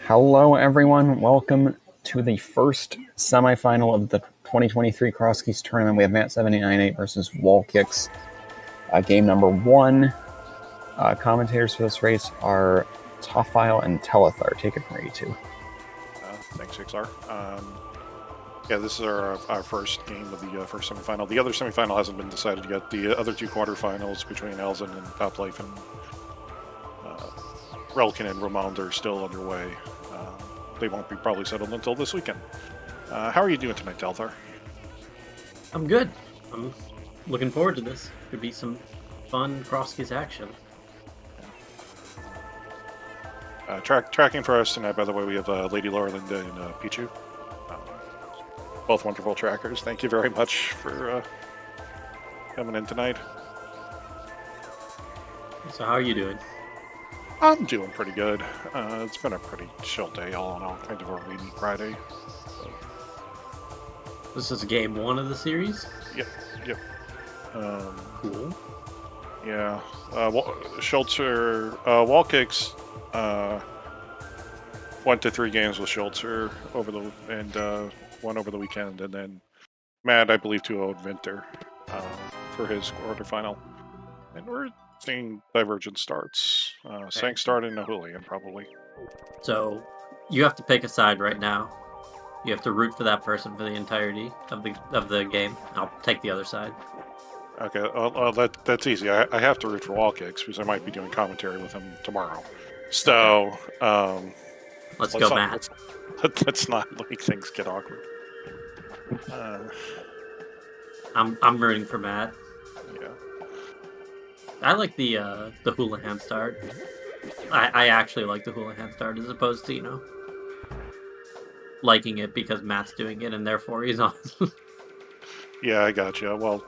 Hello, everyone. Welcome to the first semifinal of the 2023 Crosskeys tournament. We have matt7898 versus WallKicks. Game number one. Commentators for this race are Toffile and Telethar. Take it from you two. Thanks, XR. Yeah, this is our first game of the first semifinal. The other semifinal hasn't been decided yet. The other two quarterfinals between Elzen and Top Life and Relkin and Romand are still underway. They won't be probably settled until this weekend. How are you doing tonight, Telethar? I'm good. I'm looking forward to this. Could be some fun Crosskeys action. Tracking for us tonight, by the way, we have Lady Laura Linda and Pichu. Both wonderful trackers. Thank you very much for coming in tonight. So how are you doing? I'm doing pretty good. It's been a pretty chill day all in all, kind of a rainy Friday. This is game one of the series? Yep. Cool. Yeah. Schultzer, WallKicks went to 3 games with Schultzer one over the weekend, and then Matt, I believe, 2-0 Winter for his quarterfinal. And we're seeing divergent starts. Sank start in Nahulian, probably. So you have to pick a side right now. You have to root for that person for the entirety of the game. I'll take the other side. Okay, that's easy. I have to root for WallKicks because I might be doing commentary with him tomorrow. So, let's go, Matt. Let's not make things get awkward. I'm rooting for Matt. Yeah. I like the Houlihan start. I actually like the Houlihan start as opposed to, liking it because Matt's doing it and therefore he's on. Yeah, I gotcha. Well,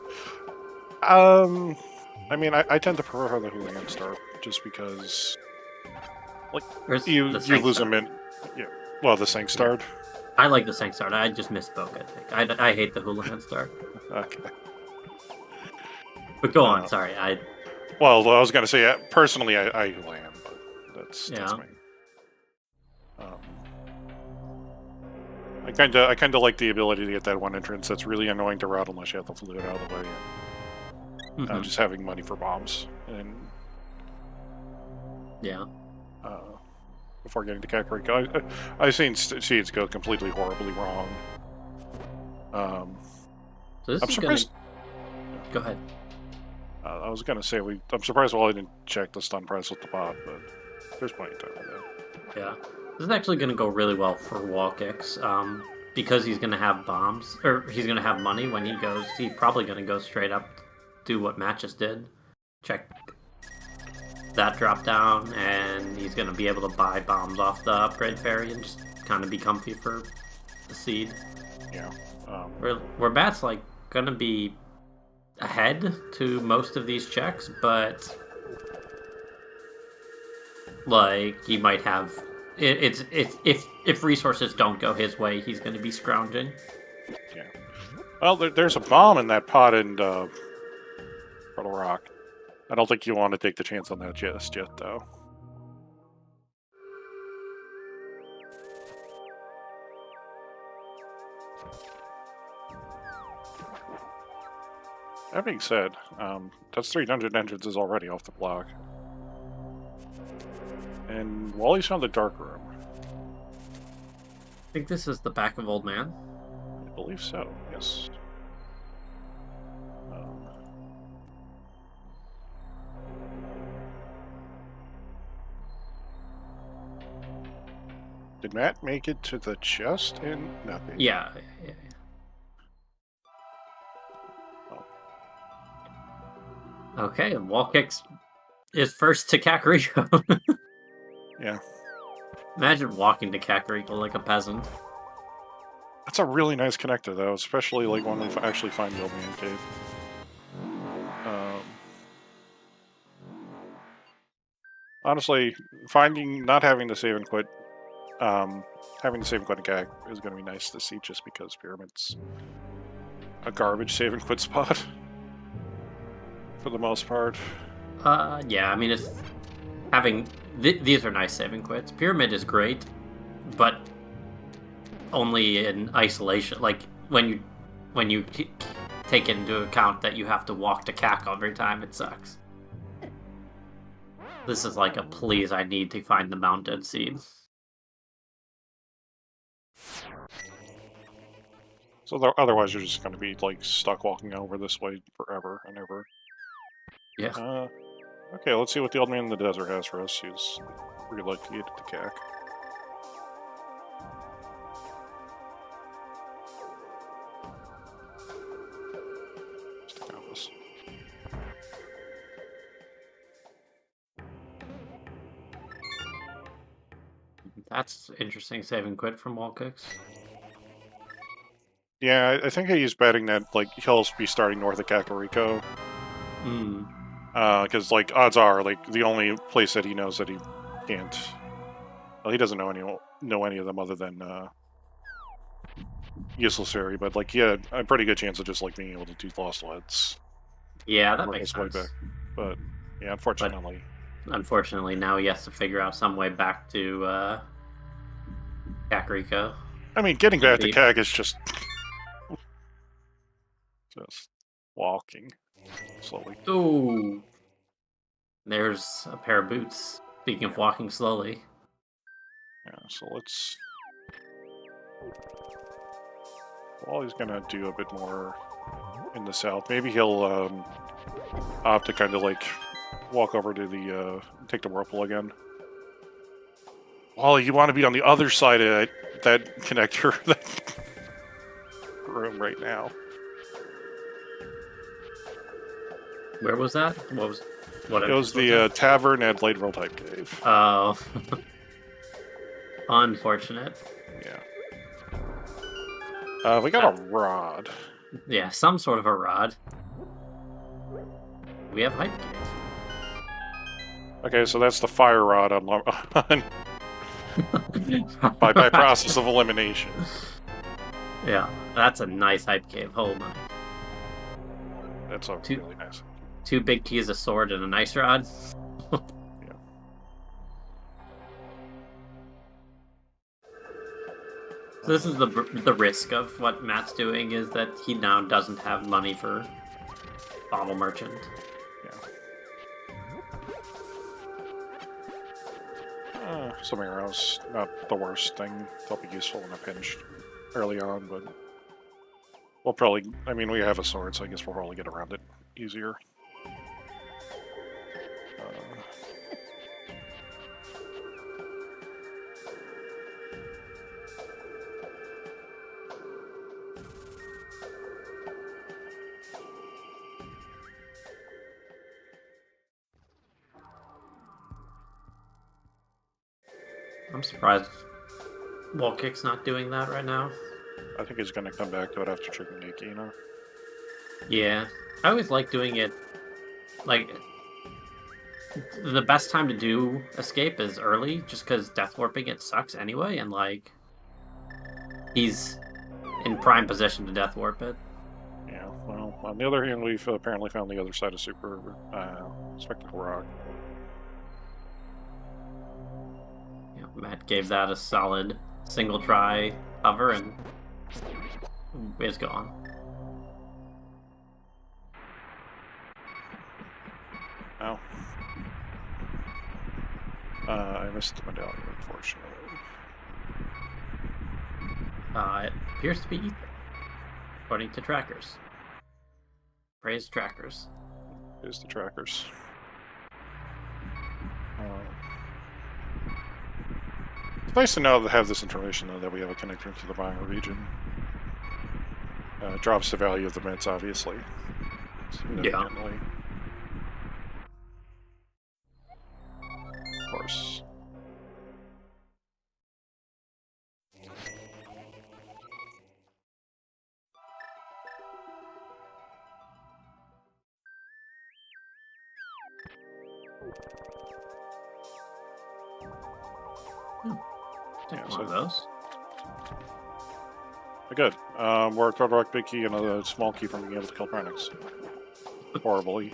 I mean, I tend to prefer the Houlihan start just because, like, you lose him in. Yeah. Well, the Sank start. I like the Sank start. I just misspoke, I think. I hate the Houlihan start. Okay. But go on, sorry. Well, I was going to say, personally, I Houlihan, but that's me. I kind of like the ability to get that one entrance that's really annoying to route unless you have the fluid out of the way. And, just having money for bombs and before getting to Kakariko, I've seen seeds go completely horribly wrong. So this I'm surprised. Go ahead. I was gonna say I'm surprised I didn't check the stun price at the bot, but there's plenty of time on that. Yeah, this is actually gonna go really well for WallKicks, because he's gonna have bombs, or he's gonna have money when he goes. He's probably gonna go straight up, do what Matt just did, check that drop down, and he's gonna be able to buy bombs off the upgrade fairy and just kind of be comfy for the seed. Yeah. Where Matt's like gonna be ahead to most of these checks, but like he might have if resources don't go his way, he's going to be scrounging. Yeah. Well, there's a bomb in that pot in Turtle Rock. I don't think you want to take the chance on that just yet, though. That being said, that's 300 entrances already off the block. And Wally's found the dark room. I think this is the back of Old Man. I believe so, yes. Did Matt make it to the chest and nothing? Yeah. Okay, and WallKicks is first to Kakariko. Yeah. Imagine walking to Kakariko like a peasant. That's a really nice connector, though, especially like when we actually find the Old Man Cave. Honestly, not having the save and quit, having the save and quit and gag is going to be nice to see, just because Pyramid's a garbage save and quit spot for the most part. Yeah, I mean, it's having these are nice saving quits. Pyramid is great, but only in isolation. Like when you take into account that you have to walk to CAC every time, it sucks. This is like a please, I need to find the mounted seed. So otherwise, you're just going to be like stuck walking over this way forever and ever. Yeah. Okay, let's see what the old man in the desert has for us. He's relocated to CAC. That's interesting. Save and quit from WallKicks. Yeah, I think he's betting that like he'll be starting north of Kakariko. Because like odds are like the only place that he knows that he can't. Well, he doesn't know any of them other than Useless Fairy, but like he had a pretty good chance of just like being able to do Lost Leads. Yeah, that makes sense. Way back. But yeah, unfortunately. Unfortunately, now he has to figure out some way back to Kakariko. I mean, getting back to CAC is just walking slowly. Ooh. There's a pair of boots. Speaking of walking slowly. Yeah, so let's... Well, he's gonna do a bit more in the south. Maybe he'll opt to kind of like walk over to the take the whirlpool again. Wally, you want to be on the other side of that connector room right now. Where was that? It was the tavern at Blade Roll Type Cave. Oh. Unfortunate. Yeah. We got a rod. Yeah, some sort of a rod. We have Hype Cave. Okay, so that's the fire rod on by process of elimination. Yeah, that's a nice Hype Cave. Hold on. That's really nice. 2 big keys, a sword, and a nice rod. Yeah. So this is the risk of what Matt's doing, is that he now doesn't have money for Bottle Merchant. Yeah. Some arrows, not the worst thing. They'll be useful in a pinch early on, but we'll probably... I mean, we have a sword, so I guess we'll probably get around it easier. I'm surprised WallKicks not doing that right now. I think he's going to come back to it after Chicken Geeky, you know? Yeah. I always like doing it, like, the best time to do escape is early, just because death warping it sucks anyway, and like, he's in prime position to death warp it. Yeah, well, on the other hand, we've apparently found the other side of Super Spectacle Rock. Yeah, Matt gave that a solid single try cover, and it's gone. Oh. I missed the medallion, unfortunately. It appears to be Ethan, according to trackers. Praise trackers. Here's the trackers. It's nice to know to have this information, though, that we have a connector to the Biome region. It drops the value of the meds, obviously. Yeah. Of course. Take one of those. Good. We're a Third Rock Big Key and a small key from being able to kill Pranix. Horribly.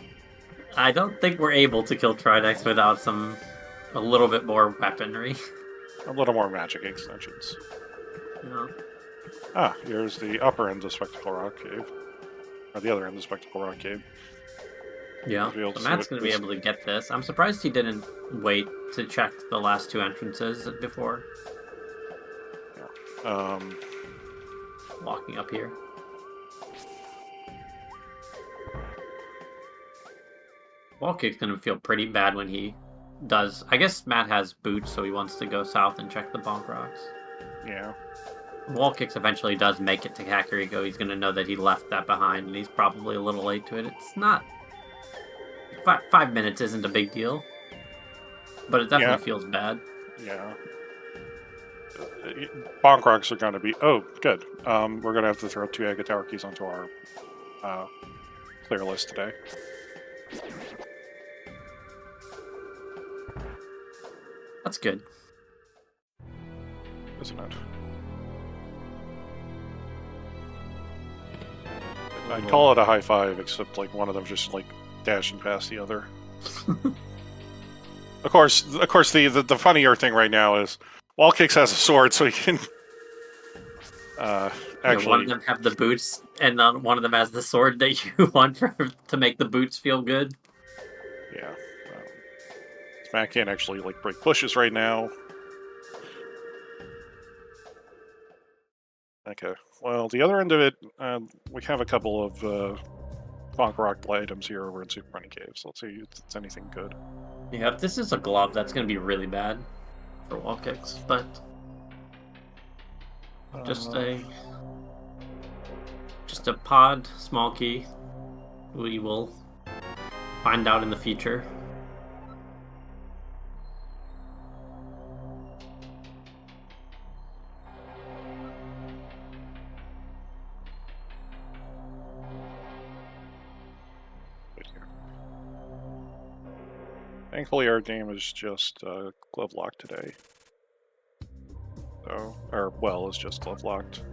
I don't think we're able to kill Trinex without a little bit more weaponry. A little more magic extensions. Yeah. Ah, here's the upper end of Spectacle Rock Cave. Or the other end of Spectacle Rock Cave. Yeah. We'll So see Matt's what going to be this- able to get this. I'm surprised he didn't wait to check the last two entrances before walking up here. WallKick's going to feel pretty bad when he does. I guess Matt has boots, so he wants to go south and check the bonk rocks. Yeah. WallKicks eventually does make it to Kakariko. He's going to know that he left that behind, and he's probably a little late to it. It's not... 5 minutes isn't a big deal, but it definitely feels bad. Yeah. Bonk rocks are going to be... Oh, good. We're going to have to throw 2 Agatower keys onto our clear list today. That's good. Isn't it? I'd call it a high five, except like one of them just like dashing past the other. Of course, the funnier thing right now is WallKicks has a sword, so he can actually. One of them have the boots, and one of them has the sword that you want to make the boots feel good. Yeah, Matt can't actually like break bushes right now. Okay. Well, the other end of it, we have a couple of bonk rock items here over in Super Bunny Cave, so let's see if it's anything good. Yeah, if this is a glove, that's going to be really bad for WallKicks, but just a pod, small key. We will find out in the future. Thankfully, our game is just glove locked today. So, or well, it's just glove locked.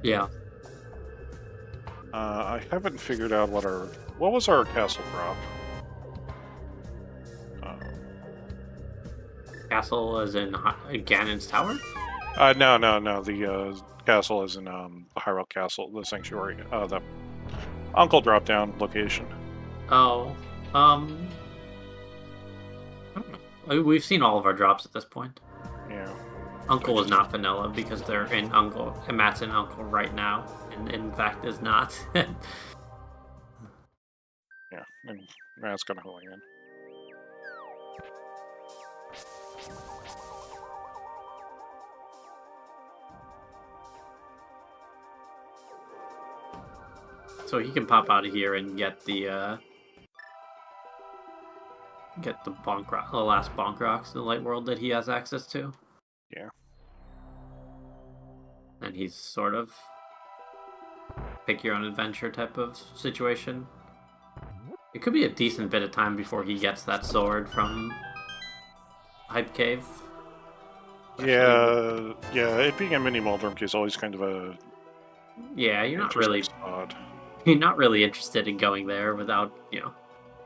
Yeah. I haven't figured out what was our castle drop. Castle is in Ganon's Tower? No. The castle is in the Hyrule Castle, the Sanctuary, the Uncle drop down location. Oh, I don't know. We've seen all of our drops at this point. Yeah. Uncle was not vanilla because they're in Uncle, and Matt's in Uncle right now, and in fact is not. Yeah, and Matt's gonna hold in. So he can pop out of here and get the bonk rock, the last bonk rocks in the light world that he has access to. Yeah. And he's sort of pick your own adventure type of situation. It could be a decent bit of time before he gets that sword from Hype Cave. Yeah, it being a mini Muldrum is always kind of a you're not really spot. You're not really interested in going there without,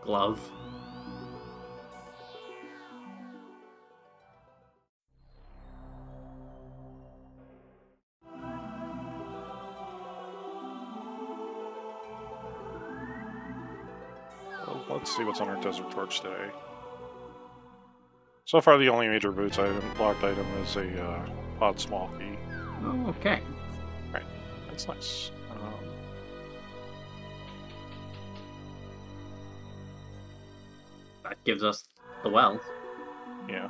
glove. Well, let's see what's on our Desert Torch today. So far, the only major boots locked item is a pod small key. Oh, okay. Right, that's nice. That gives us the well. Yeah.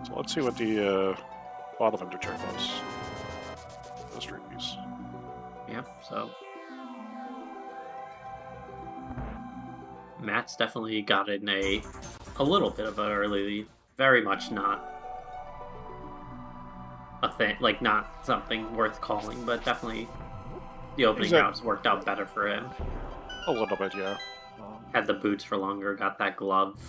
So let's see what the bottom hunter check was. Those rupees. Yep, so Matt's definitely got in a little bit of an early lead. Very much not a thing, like not something worth calling, but definitely the opening rounds worked out better for him. A little bit, yeah. Had the boots for longer, got that glove.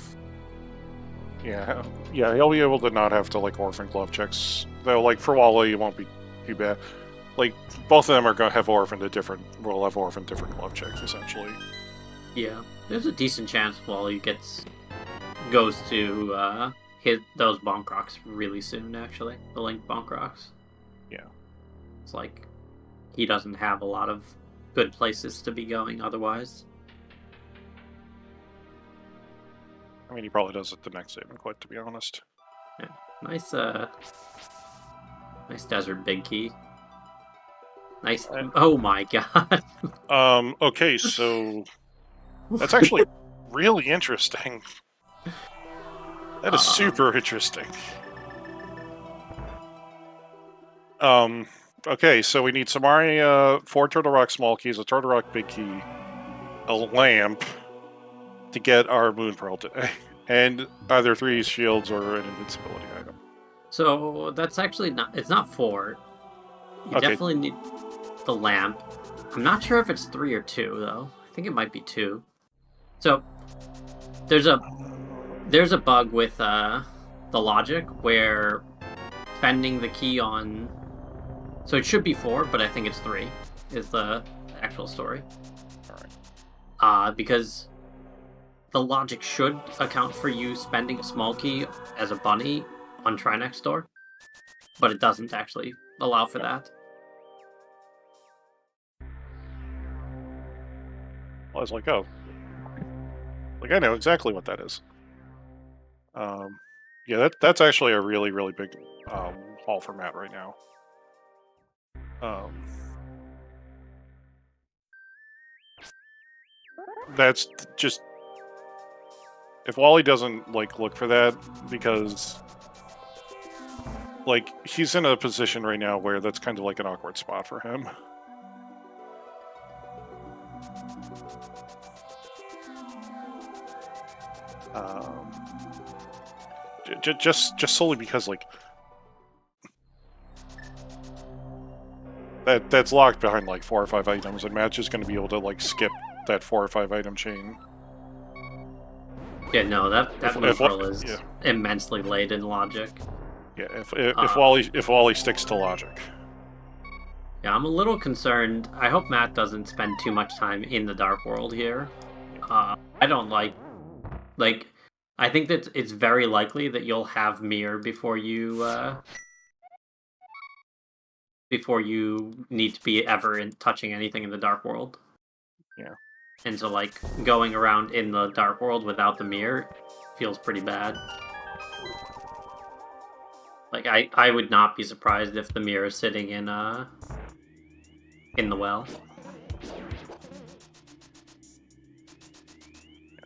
Yeah, he'll be able to not have to like orphan glove checks. Though, like for Wally, it won't be too bad. like both of them are going to have orphaned a different. Will have orphaned different glove checks essentially. Yeah, there's a decent chance Wally goes to hit those bonk rocks really soon. Actually, the Link bonk rocks. Yeah, it's like he doesn't have a lot of good places to be going otherwise. I mean, he probably does it the next saving quit, to be honest. Yeah. Nice desert big key. Nice. Oh my god. Okay, so that's actually really interesting. That is super interesting. Okay, so we need Samari, 4 Turtle Rock small keys, a Turtle Rock big key, a lamp to get our Moon Pearl and either 3 shields or an invincibility item. So that's actually not. It's not 4. You definitely need the lamp. I'm not sure if it's 3 or 2 though. I think it might be 2. So there's a bug with the logic where spending the key on. So it should be 4, but I think it's 3 is the actual story. All right. Because the logic should account for you spending a small key as a bunny on Try Next Door, but it doesn't actually allow for that. I was like, oh. Like, I know exactly what that is. Yeah, that's actually a really, really big haul for Matt right now. That's just... If Wally doesn't, like, look for that, because... Like, he's in a position right now where that's kind of like an awkward spot for him. Just solely because, like, that's locked behind like 4 or 5 items, and Matt's just going to be able to like skip that 4 or 5 item chain. Yeah, no, that Moon Pearl is immensely late in logic. Yeah, if Wally sticks to logic. Yeah, I'm a little concerned. I hope Matt doesn't spend too much time in the Dark World here. I don't like. I think that it's very likely that you'll have Mirror before you need to be ever touching anything in the Dark World. Yeah. And so, like, going around in the Dark World without the Mirror feels pretty bad. Like, I would not be surprised if the Mirror is sitting in the well.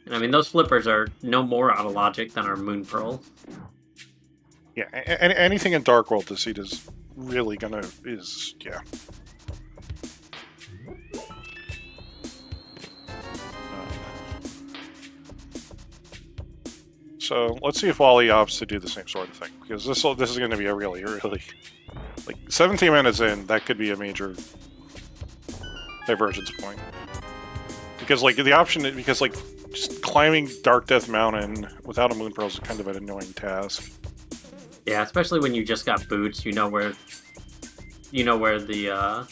And I mean, those flippers are no more out of logic than our Moon Pearl. Yeah, anything in Dark World this seed is really yeah. So let's see if Wally opts to do the same sort of thing, because this is going to be a really, really, like, 17 minutes in, that could be a major divergence point. Because like the option, because like just climbing Dark Death Mountain without a Moon Pearl is kind of an annoying task. Yeah, especially when you just got boots, you know where the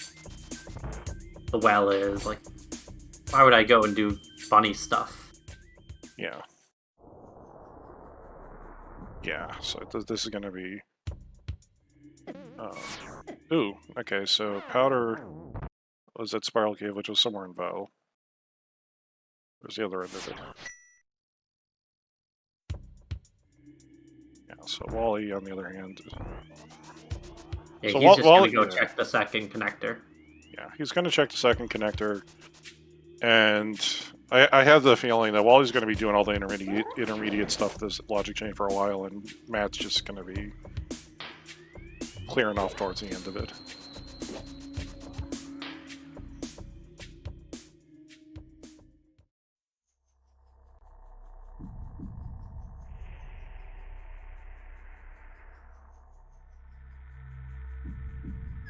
well is. Like, why would I go and do bunny stuff? Yeah. Yeah, so this is going to be... ooh, okay, so Powder was at Spiral Cave, which was somewhere in Bow. Where's the other end of it? Yeah, so Wally, on the other hand... Yeah, so he's just going to go check the second connector. Yeah, he's going to check the second connector, and I have the feeling that Wally's going to be doing all the intermediate stuff this logic chain for a while, and Matt's just going to be clearing off towards the end of it.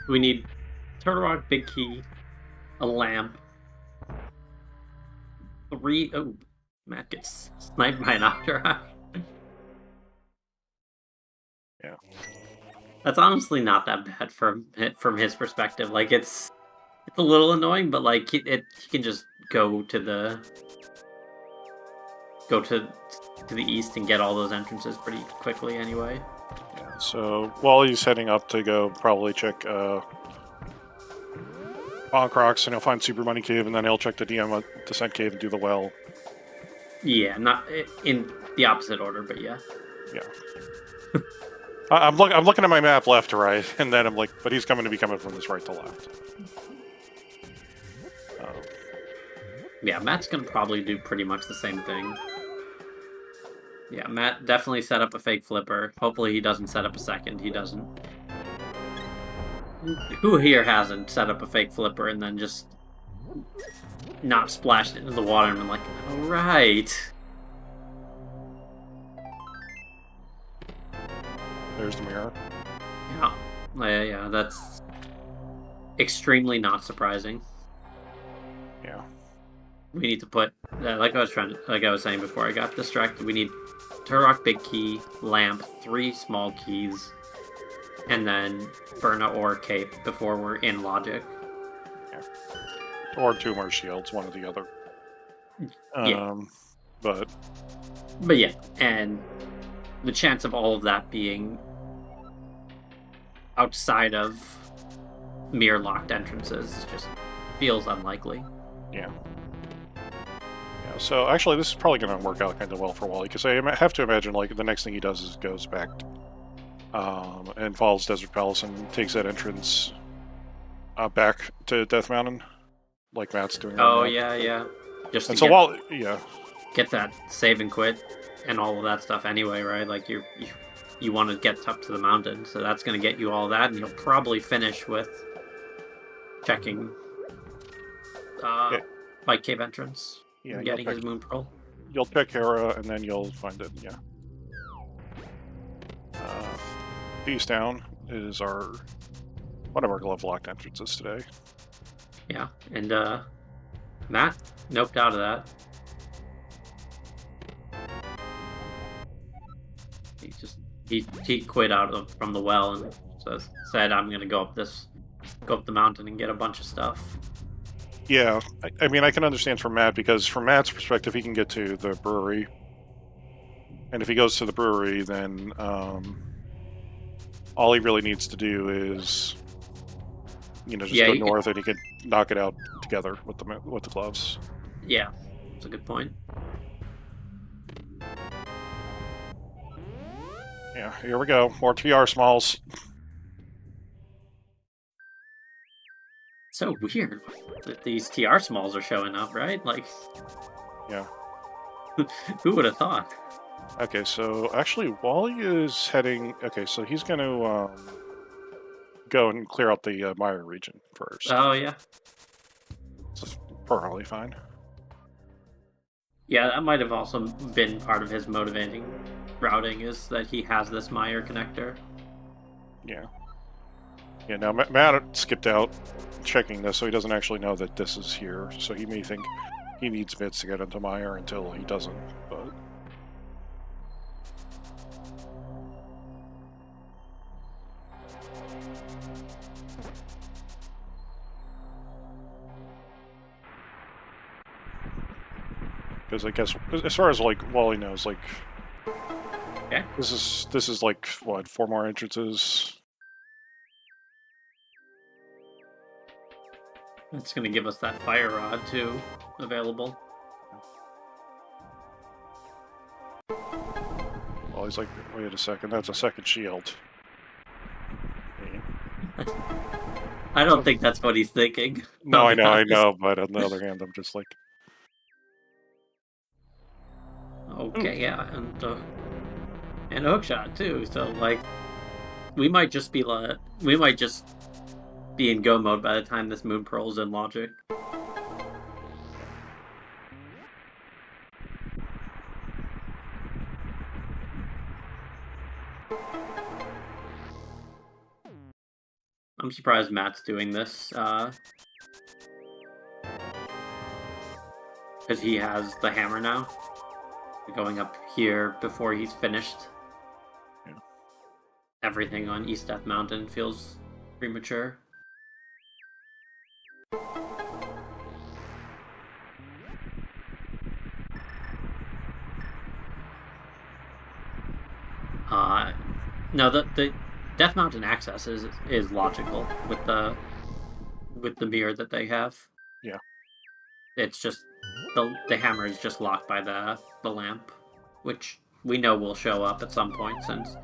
We need Turtle Rock, Big Key, a lamp. 3... Oh, Matt gets sniped by an Octorok. Yeah. That's honestly not that bad from his perspective. Like it's a little annoying, but like he can just go to the east and get all those entrances pretty quickly anyway. Yeah, so while he's heading up to go probably check Bonk Rocks, and he'll find Super Money Cave, and then he'll check the DM Descent Cave and do the well. Yeah, not in the opposite order, but yeah. Yeah. I'm looking at my map left to right, and then I'm like, but he's coming from this right to left. Yeah, Matt's gonna probably do pretty much the same thing. Yeah, Matt definitely set up a fake flipper. Hopefully he doesn't set up a second. He doesn't. Who here hasn't set up a fake flipper and then just not splashed it into the water and been like, all right. There's the mirror. Yeah, that's extremely not surprising. Yeah. We need to put, like I was saying before I got distracted, we need Turok big key, lamp, 3 small keys, and then Burna or cape before we're in logic. Yeah. Or 2 more shields, one or the other. Yeah. But yeah, and the chance of all of that being outside of mirror locked entrances just feels unlikely. Yeah. So actually, this is probably going to work out kind of well for Wally, because I have to imagine like the next thing he does is goes back and follows Desert Palace and takes that entrance back to Death Mountain, like Matt's doing. Oh yeah. Just and to so Wally, get that save and quit and all of that stuff anyway, right? Like you want to get up to the mountain, so that's going to get you all that, and you'll probably finish with checking Bike Cave entrance. Yeah, getting his Moon Pearl. You'll check Hera, and then you'll find it. Yeah. Peace Down is one of our glove locked entrances today. Yeah, and Matt noped out of that. He quit from the well and said, "I'm gonna go up the mountain and get a bunch of stuff." Yeah, I mean, I can understand from Matt, because from Matt's perspective, he can get to the brewery. And if he goes to the brewery, then all he really needs to do is, just go north, and he can knock it out together with the gloves. Yeah, that's a good point. Yeah, here we go. More TR smalls. So weird that these TR smalls are showing up, right? Like, yeah. Who would have thought? Okay, so actually, Wally is heading. Okay, so he's going to go and clear out the Mire region first. Oh yeah, it's perfectly fine. Yeah, that might have also been part of his motivating routing, is that he has this Mire connector. Yeah. Yeah, now Matt skipped out checking this, so he doesn't actually know that this is here. So he may think he needs bits to get into Mire until he doesn't, but... Because I guess, as far as like Wally knows, like, okay, this is like what, 4 more entrances. That's gonna give us that fire rod too, available. Well, he's like, wait a second, that's a second shield. I don't think that's what he's thinking. No, I know, but on the other hand, I'm just like... Okay, yeah, and a hookshot too. So like, we might just be in go mode by the time this Moon Pearl's in logic. I'm surprised Matt's doing this, because he has the hammer now, going up here before he's finished. everything on East Death Mountain feels premature. No, the Death Mountain access is logical with the mirror that they have. Yeah. It's just the hammer is just locked by the lamp, which we know will show up at some point since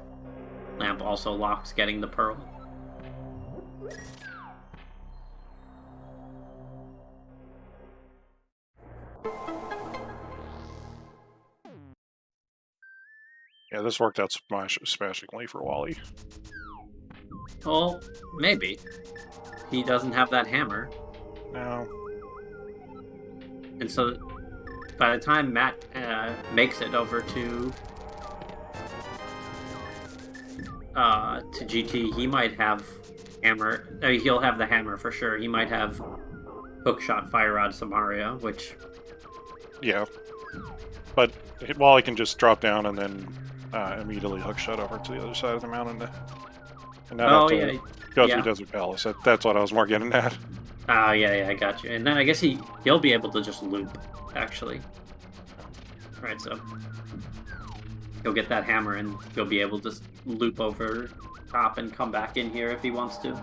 lamp also locks getting the pearl. Yeah, this worked out smashingly for Wally. Well, maybe. He doesn't have that hammer. No. And so by the time Matt makes it over to GT, he might have hammer. He'll have the hammer for sure. He might have hookshot fire rod Samaria, which... Yeah. But Wally can just drop down and then immediately hookshot over to the other side of the mountain and not have to go through Desert Palace. That's what I was more getting at. Oh, yeah, I got you. And then I guess he'll be able to just loop, actually. Right, so he'll get that hammer and he'll be able to loop over top and come back in here if he wants to.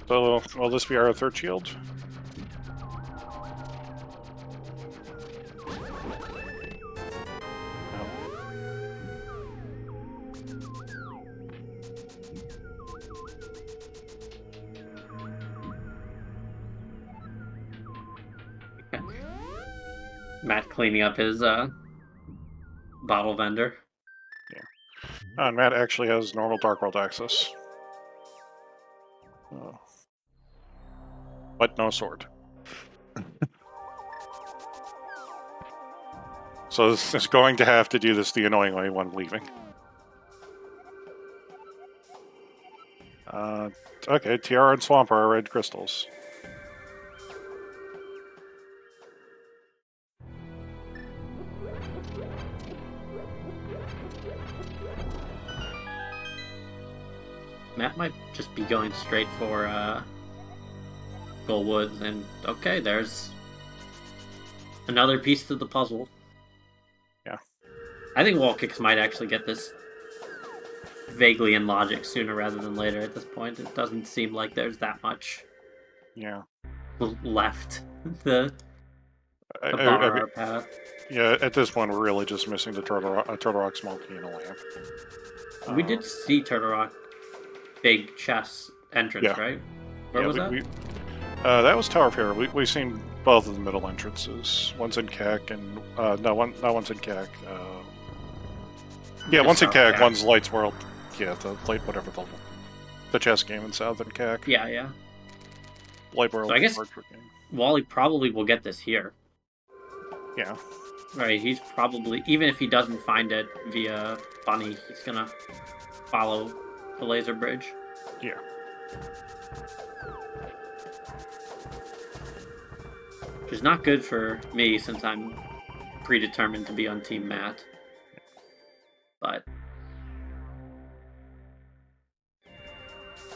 So, will this be our third shield? Matt cleaning up his bottle vendor. Yeah. And Matt actually has normal Dark World access. But no sword. So this is going to have to do this the annoying way when leaving. Okay, Tiara and Swamp are red crystals. Matt might just be going straight for Goldwoods, and okay, there's another piece to the puzzle. Yeah. I think WallKicks might actually get this vaguely in logic sooner rather than later at this point. It doesn't seem like there's that much left. The bar path. Yeah, at this point, we're really just missing the Turtle Rock small key and a lamp. We did see Turtle Rock big chest entrance, right? Where was that? That was Tower of Hero. We've seen both of the middle entrances. One's in CAC and no, one's in CAC. Yeah, one's in CAC. One's Lights World. Yeah, the light whatever the chess game in Southern CAC. Yeah. Light World. So I guess Wally probably will get this here. Yeah. Right. He's probably, even if he doesn't find it via Bunny, he's gonna follow the laser bridge. Yeah. Which is not good for me since I'm predetermined to be on Team Matt. But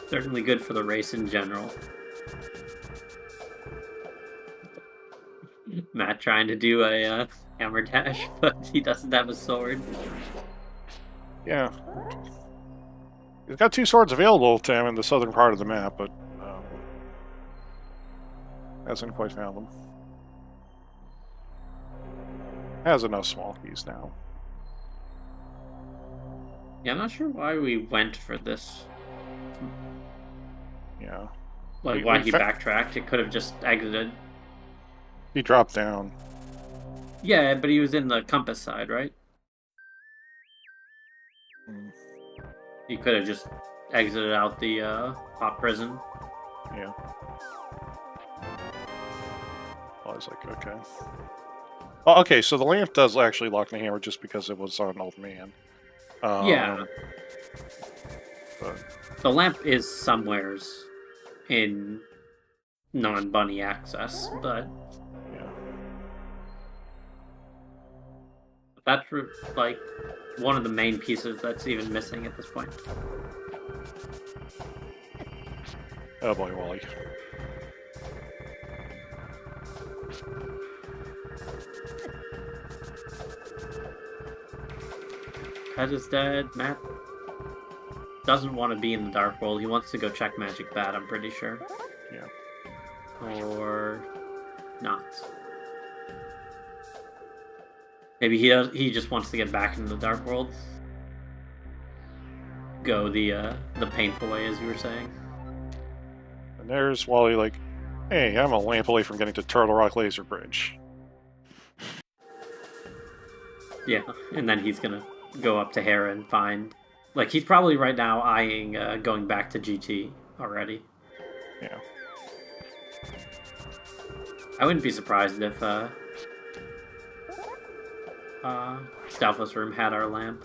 certainly good for the race in general. Matt trying to do a hammer dash, but he doesn't have a sword. Yeah. He's got two swords available to him in the southern part of the map, but hasn't quite found them. Has enough small keys now. Yeah, I'm not sure why we went for this. Yeah. Like, why he backtracked. It could have just exited. He dropped down. Yeah, but he was in the compass side, right? He could have just exited out the hot prison. Yeah. I was like, okay. Oh, okay, so the lamp does actually lock the hammer just because it was on an old man. Yeah. But the lamp is somewheres in non-bunny access, but... yeah. That's like one of the main pieces that's even missing at this point. Oh boy, Wally. Head is dead. Matt doesn't want to be in the Dark World. He wants to go check Magic Bat, I'm pretty sure. Yeah. Or not. Maybe he just wants to get back into the Dark World. Go the painful way, as you were saying. And there's Wally like, hey, I'm a lamp away from getting to Turtle Rock Laser Bridge. Yeah, and then he's gonna go up to Hera and find... Like, he's probably right now eyeing going back to GT already. Yeah. I wouldn't be surprised if Stalfos Room had our lamp.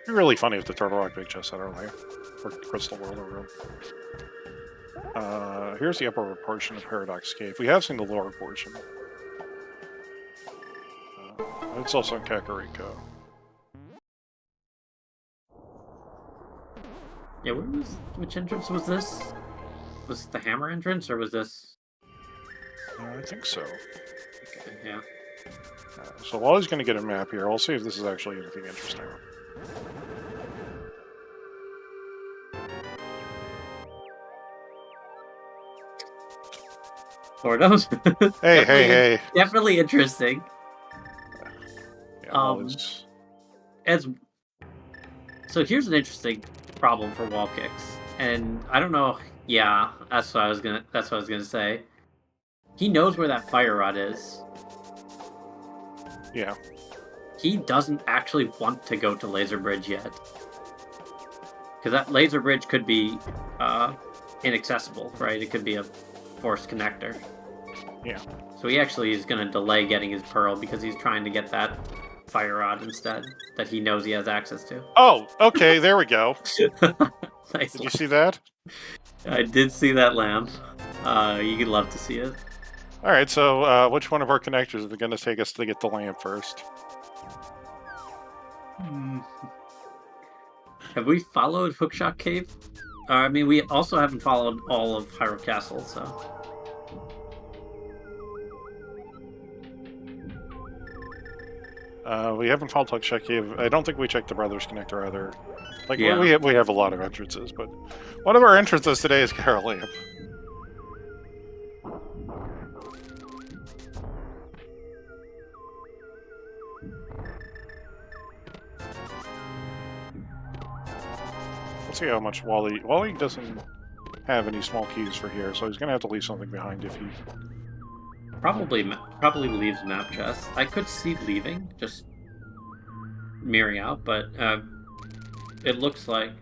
It'd be really funny if the Turtle Rock Big Chest had our lamp. Or Crystal World Room. Here's the upper portion of Paradox Cave. We have seen the lower portion. It's also in Kakariko. Yeah, which entrance was this? Was it the hammer entrance, or was this... I think so. Okay, yeah. So Wally's going to get a map here. I'll see if this is actually anything interesting. Portos? Hey. Definitely interesting. Yeah, Wally's... So here's an interesting problem for WallKicks, and I don't know. Yeah, that's what I was gonna say. He knows where that fire rod is. Yeah. He doesn't actually want to go to Laser Bridge yet, because that Laser Bridge could be inaccessible, right? It could be a forced connector. Yeah. So he actually is going to delay getting his pearl because he's trying to get that fire rod instead that he knows he has access to. Oh, okay, there we go. Nice. Did you see that? I did see that lamp. You'd love to see it. Alright, so which one of our connectors is going to take us to get the lamp first? Have we followed Hookshot Cave? I mean, we also haven't followed all of Hyrule Castle, so... We haven't followed Hookshot Cave. I don't think we checked the Brothers Connector either. Like, Yeah. we have a lot of entrances, but one of our entrances today is Carol Lamp. Let's see how much Wally doesn't have any small keys for here, so he's gonna have to leave something behind if he... Probably leaves map chest. I could see leaving, just mirroring out, but it looks like...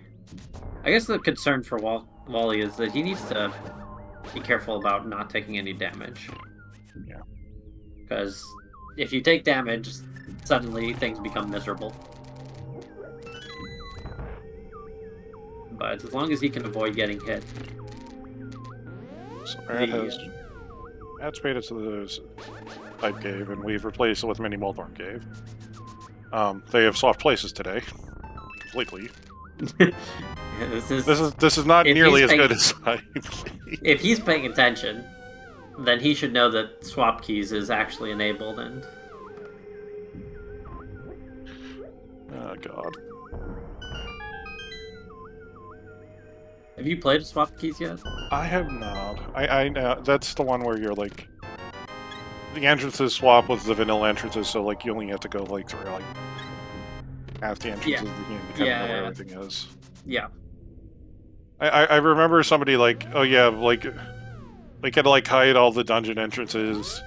I guess the concern for Wally is that he needs to be careful about not taking any damage. Yeah. Because if you take damage, suddenly things become miserable. But as long as he can avoid getting hit. So Matt's made it to the Pipe Cave, and we've replaced it with Mini Moldorm Cave. They have soft places today. Completely. This is not nearly as good as I believe. If he's paying attention, then he should know that Swap Keys is actually enabled, and... Oh, God. Have you played Swap Keys yet? I have not. I know. That's the one where you're, like... The entrances swap with the vanilla entrances, so, like, you only have to go, like, through, like... half the entrances of the game to kind of know where everything is. Yeah. I remember somebody, like, oh yeah, like... They had to, like, hide all the dungeon entrances...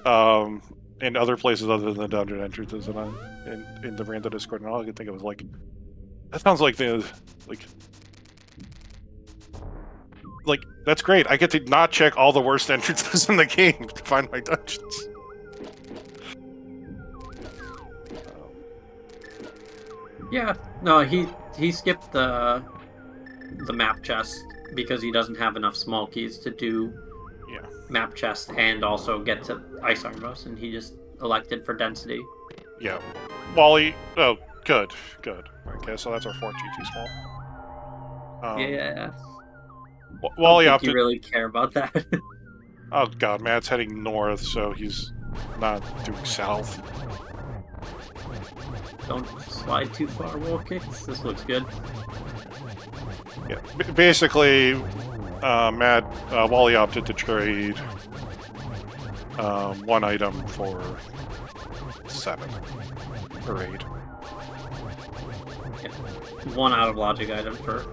in other places other than the dungeon entrances, and in the Rando Discord, and all I could think of was, like... That sounds like the... Like, that's great. I get to not check all the worst entrances in the game to find my dungeons. Yeah. No, he skipped the the map chest because he doesn't have enough small keys to do map chest and also get to Ice Armos, and he just elected for density. Yeah. Wally... Oh, good. Good. Okay, so that's our 4 GT small. Yeah. Wally I don't think opted... you really care about that. Oh god, Matt's heading north, so he's not doing south. Don't slide too far, WallKicks. This looks good. Yeah, basically, Wally opted to trade 1 item for 7 or 8. Yeah. 1 out of logic item for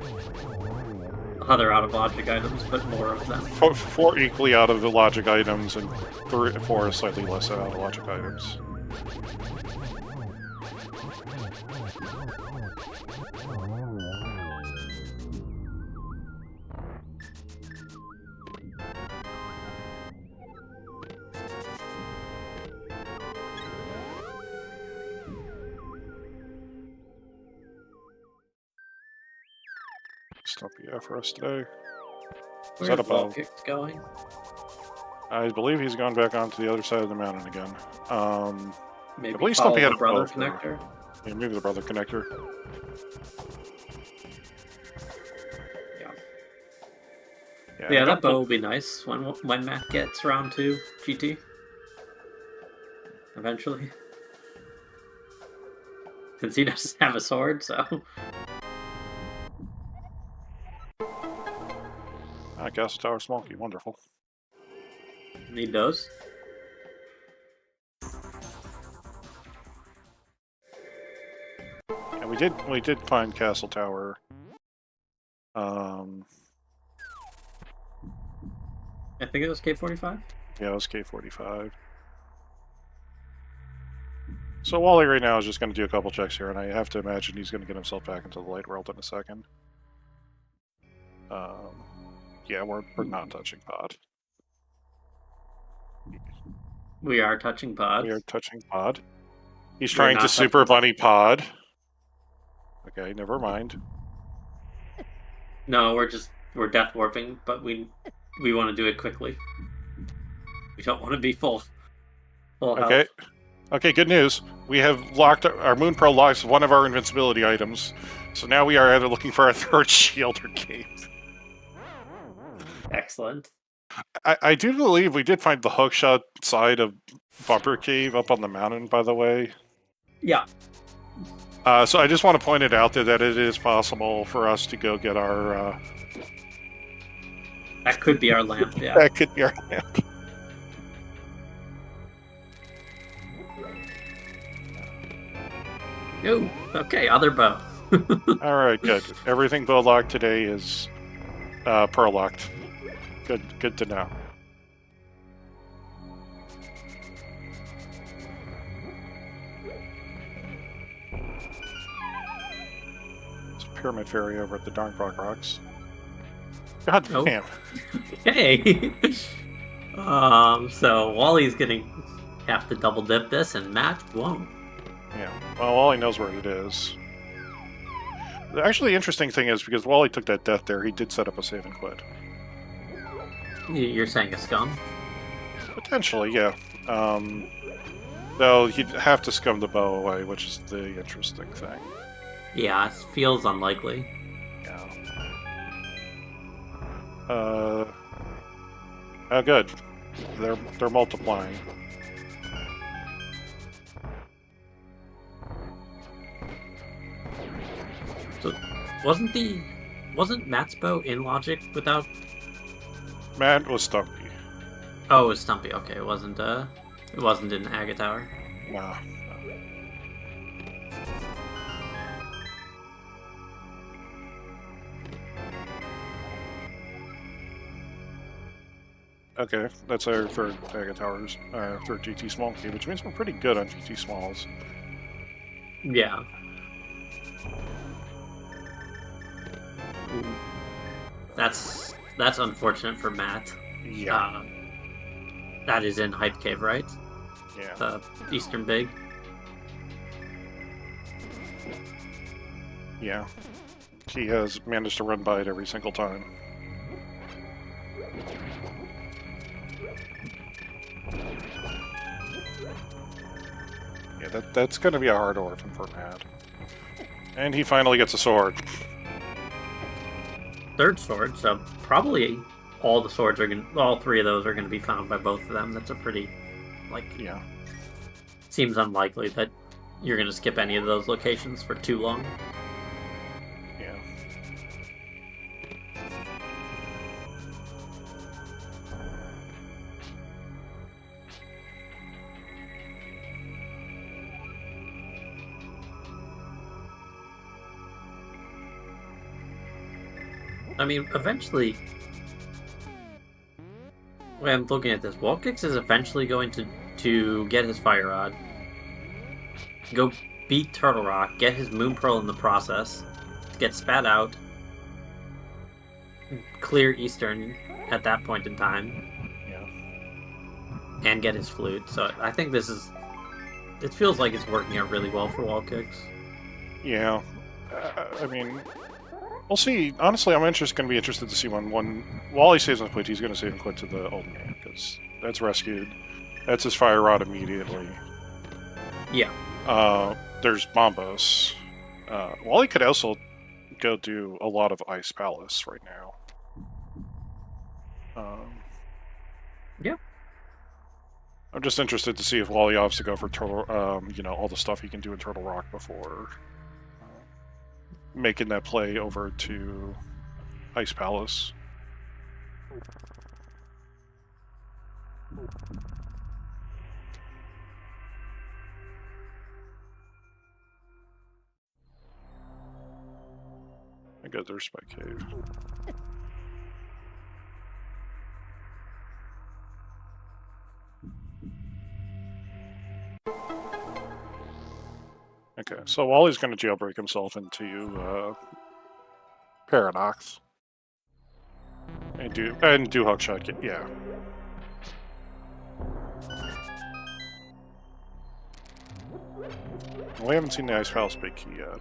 other out of logic items, but more of them. 4 equally out of the logic items and 4 slightly less out of logic items. Stumpy for us today. Is that a bow? WallKicks going? I believe he's gone back onto the other side of the mountain again. Maybe I believe follow Stumpy had the a brother bow connector. Yeah, maybe the brother connector. Yeah, that bow will be nice when Matt gets round 2 GT. Eventually. Since he doesn't have a sword, so... Castle Tower small key, wonderful. Need those. And we did find Castle Tower. I think it was K45? Yeah, it was K45. So Wally right now is just going to do a couple checks here, and I have to imagine he's going to get himself back into the light world in a second. Yeah, we're not touching pod. We are touching pod. We are touching pod. He's We're trying to not super touching- bunny pod. Okay, never mind. No, we're death warping, but we want to do it quickly. We don't want to be full health. Okay. Okay, good news. We have locked our Moon Pearl locks one of our invincibility items. So now we are either looking for our 3rd shield or cape. Excellent. I do believe we did find the hookshot side of Bumper Cave up on the mountain, by the way. Yeah. So I just want to point it out there that it is possible for us to go get our... That could be our lamp, yeah. That could be our lamp. Ooh, okay, other bow. Alright, good. Everything bow locked today is pearl locked. Good to know. It's a pyramid fairy over at the Darnbrook Rocks. God damn. Hey! So Wally's gonna have to double dip this, and Matt won't. Yeah, well, Wally knows where it is. Actually, the interesting thing is, because Wally took that death there, he did set up a save and quit. You're saying a scum? Potentially, yeah. Though he'd have to scum the bow away, which is the interesting thing. Yeah, it feels unlikely. Yeah. Oh, good. They're multiplying. So, wasn't Matt's bow in logic without? Matt was Stumpy. Oh, it was Stumpy. Okay, it wasn't in Aga Tower. No. Okay, that's our 3rd Aga Towers, our 3rd GT small key, which means we're pretty good on GT smalls. Yeah. That's unfortunate for Matt. Yeah. That is in Hype Cave, right? Yeah. The Eastern Big. Yeah. he has managed to run by it every single time. Yeah, that's going to be a hard orphan for Matt. And he finally gets a sword. Third sword, so probably all the swords are going. All three of those are going to be found by both of them. That's a pretty, like, Yeah. seems unlikely that you're going to skip any of those locations for too long. Yeah. I mean, eventually, when I'm looking at this, WallKicks is eventually going to get his Fire Rod, go beat Turtle Rock, get his Moon Pearl in the process, get spat out, clear Eastern at that point in time, Yeah. and get his flute. So I think this is. It feels like it's working out really well for WallKicks. Yeah. I mean, we'll see. Honestly, I'm going to be interested to see when Wally saves and quit, he's going to save and quit to the old man, because that's rescued. That's his Fire Rod immediately. Yeah. There's Bombos. Wally could also go do a lot of Ice Palace right now. Yeah. I'm just interested to see if Wally opts to go for Turtle, all the stuff he can do in Turtle Rock before making that play over to Ice Palace. I got their Spike Cave. Okay, so Wally's going to jailbreak himself into Paradox. And do Hookshot, yeah. We haven't seen the Ice Palace Big Key yet.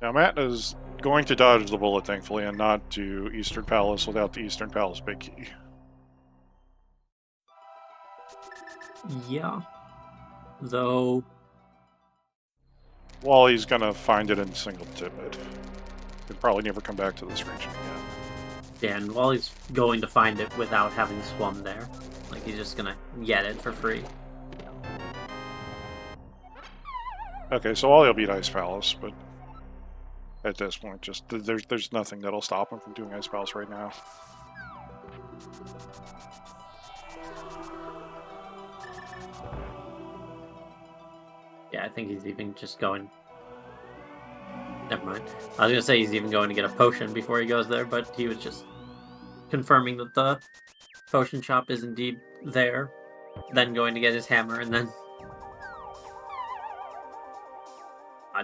Now Matt is going to dodge the bullet, thankfully, and not do Eastern Palace without the Eastern Palace Big Key. Yeah. Though... Wally's gonna find it and single tip it. He'll probably never come back to this region again. Yeah, and Wally's going to find it without having swum there. Like, he's just gonna get it for free. Okay, so Wally will beat Ice Palace, but at this point, just there's nothing that'll stop him from doing Ice Palace right now. Yeah, I think he's even just going... Never mind. I was gonna say he's even going to get a potion before he goes there, but he was just confirming that the potion shop is indeed there, then going to get his hammer, and then...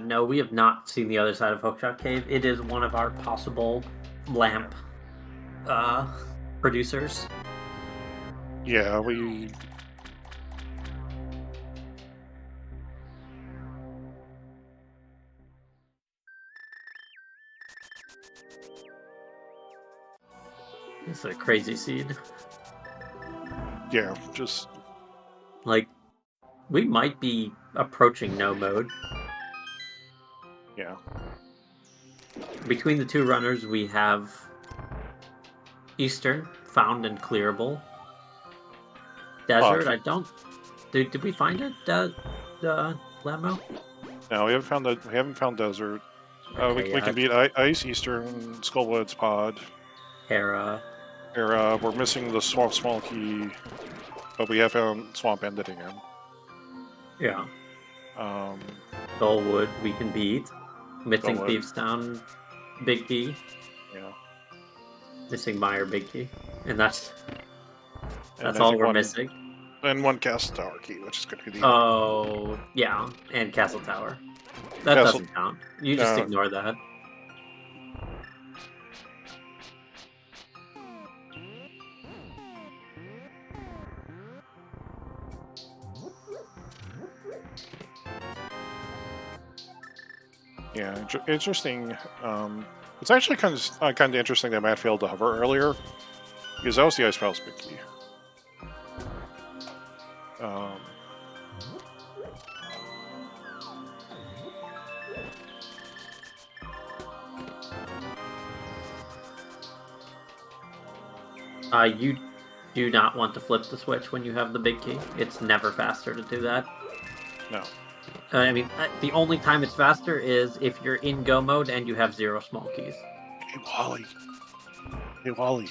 No, we have not seen the other side of Hookshot Cave. It is one of our possible lamp producers. Yeah, we... It's a crazy seed. Yeah, just... Like, we might be approaching no mode. Yeah. Between the two runners, we have Eastern, found and clearable. Desert, I don't... Did we find it? Lamo? No, we haven't found Desert. Okay, we can beat Ice, Eastern, Skullwoods, Pod. Hera. We're missing the Small Key, but we have found Swamp Ended again. Yeah. Skullwood, we can beat. Missing Go Thieves Town, big key. Yeah. Missing Meyer, big key. And that's And I all think we're missing. And one Castle Tower key, which is going to be the Oh, yeah. And Castle Tower. That doesn't count. You just ignore that. Yeah, interesting. It's actually kind of interesting that Matt failed to hover earlier, because that was the Ice Palace big key. You do not want to flip the switch when you have the big key. It's never faster to do that. No. I mean, the only time it's faster is if you're in go mode and you have 0 small keys. Hey, Wally. Hey, Wally.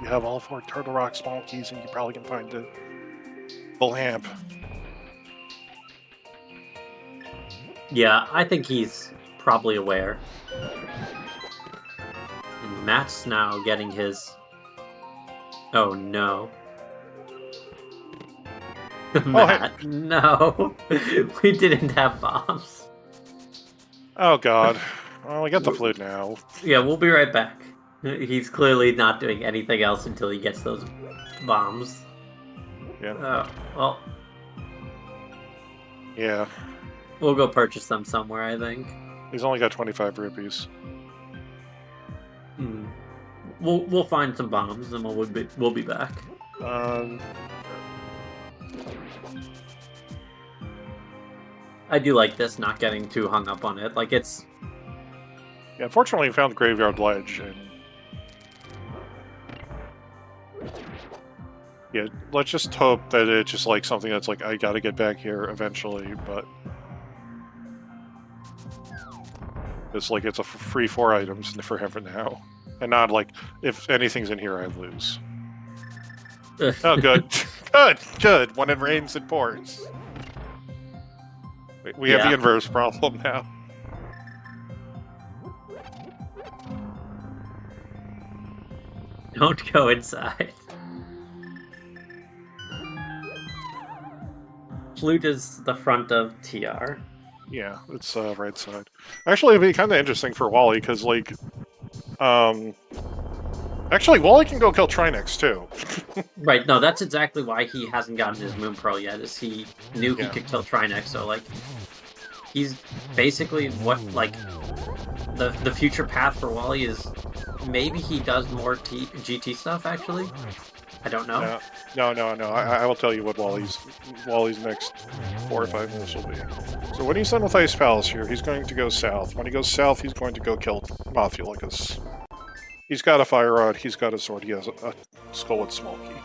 You have all 4 Turtle Rock small keys, and you probably can find the lamp. Yeah, I think he's probably aware. And Matt's now getting his... Oh, no. Matt, hey. no. We didn't have bombs. Oh, God. Well, we got the flute now. Yeah, we'll be right back. He's clearly not doing anything else until he gets those bombs. Yeah. Well... Yeah. We'll go purchase them somewhere, I think. He's only got 25 rupees. We'll find some bombs and we'll be back. I do like this, not getting too hung up on it. Like, it's... Yeah, unfortunately, we found the Graveyard Ledge, and... Yeah, let's just hope that it's just, like, something that's like, I gotta get back here eventually, but... It's like, it's a free 4 items for him for now. And not like, if anything's in here, I lose. Oh, good. Good. When it rains, it pours. We have the inverse problem now. Don't go inside. Flute is the front of TR. Yeah, it's right side. Actually, it'd be kind of interesting for Wally, because, like, actually, Wally can go kill Trinex, too. Right, no, that's exactly why he hasn't gotten his Moon Pearl yet, is he knew he could kill Trinex, so, like, he's basically what, like, the future path for Wally is maybe he does more GT stuff, actually? I don't know. No. I will tell you what Wally's next 4 or 5 moves will be. So when he's done with Ice Palace here, he's going to go south. When he goes south, he's going to go kill Mothula, because he's got a Fire Rod, he's got a sword, he has a skull with small key.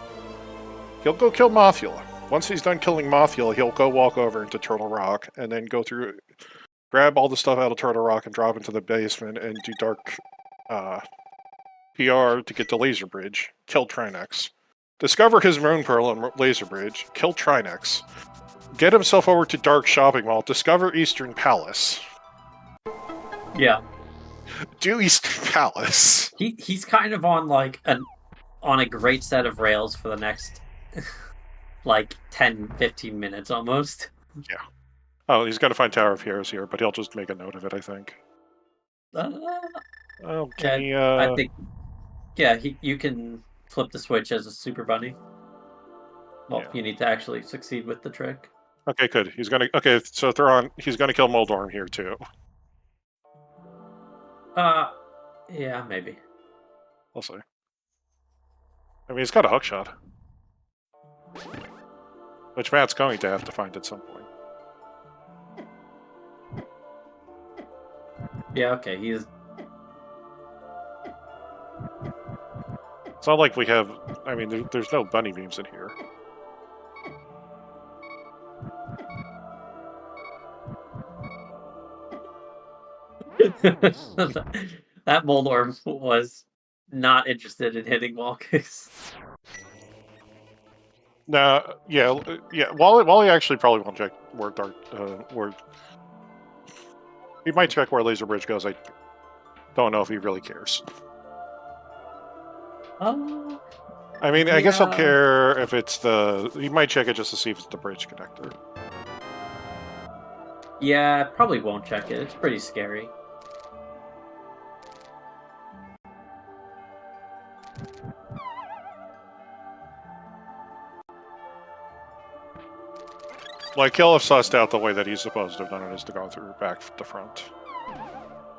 He'll go kill Mothula. Once he's done killing Mothula, he'll go walk over into Turtle Rock, and then go through, grab all the stuff out of Turtle Rock and drop into the basement, and do Dark PR to get to Laser Bridge, kill Trinex. Discover his Moon Pearl and Laser Bridge, kill Trinex, get himself over to Dark Shopping Mall, discover Eastern Palace. Yeah. Do Eastern Palace. He's kind of on, like, on a great set of rails for the next, like, 10-15 minutes almost. Yeah. Oh, he's got to find Tower of Heroes here, but he'll just make a note of it, I think. Oh, can he, I think, yeah, you can flip the switch as a Super Bunny. Well, you need to actually succeed with the trick. Okay, good. He's gonna... Okay, so he's gonna kill Moldorm here, too. Yeah, maybe. We'll see. I mean, he's got a hook shot. Which Matt's going to have to find at some point. Yeah, okay, he's... It's not like we have... I mean, there's no bunny beams in here. That Moldorm was not interested in hitting WallKicks. No, yeah. Wally actually probably won't check where Dark... He might check where Laser Bridge goes. I don't know if he really cares. I mean, I guess he'll care if it's the... He might check it just to see if it's the bridge connector. Yeah, probably won't check it. It's pretty scary. Like, he'll have sussed out the way that he's supposed to have done it is to go through back to front.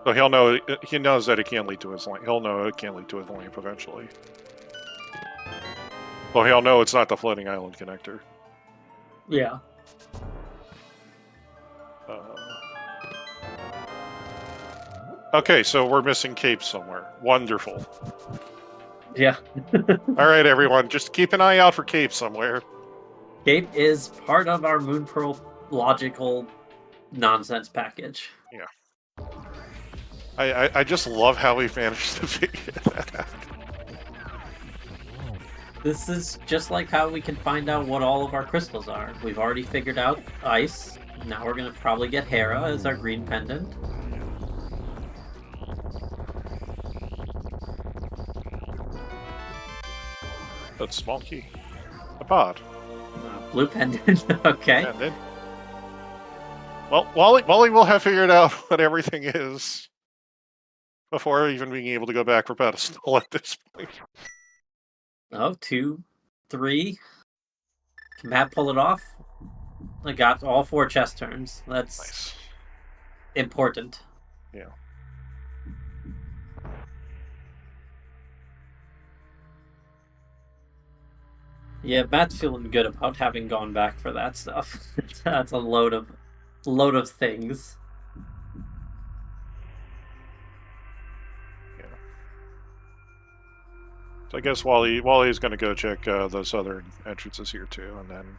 So he'll know, he knows that it can't lead to his lamp. He'll know it can't lead to his lamp eventually. Well, he'll know it's not the floating island connector. Yeah. Okay, so we're missing capes somewhere. Wonderful. Yeah. Alright, everyone, just keep an eye out for capes somewhere. Cape is part of our Moon Pearl logical nonsense package. Yeah. I just love how we managed to figure that out. This is just like how we can find out what all of our crystals are. We've already figured out ice. Now we're going to probably get Hera as our green pendant. That's small key. A pod. Blue pendant. Okay. And then, well, Wally will have figured out what everything is before even being able to go back for pedestal at this point. Oh, 2, 3. Can Matt pull it off? I got all 4 chest turns. That's nice. Important. Yeah. Yeah, Matt's feeling good about having gone back for that stuff. That's a load of things. Yeah. So I guess Wally's going to go check those other entrances here too, and then.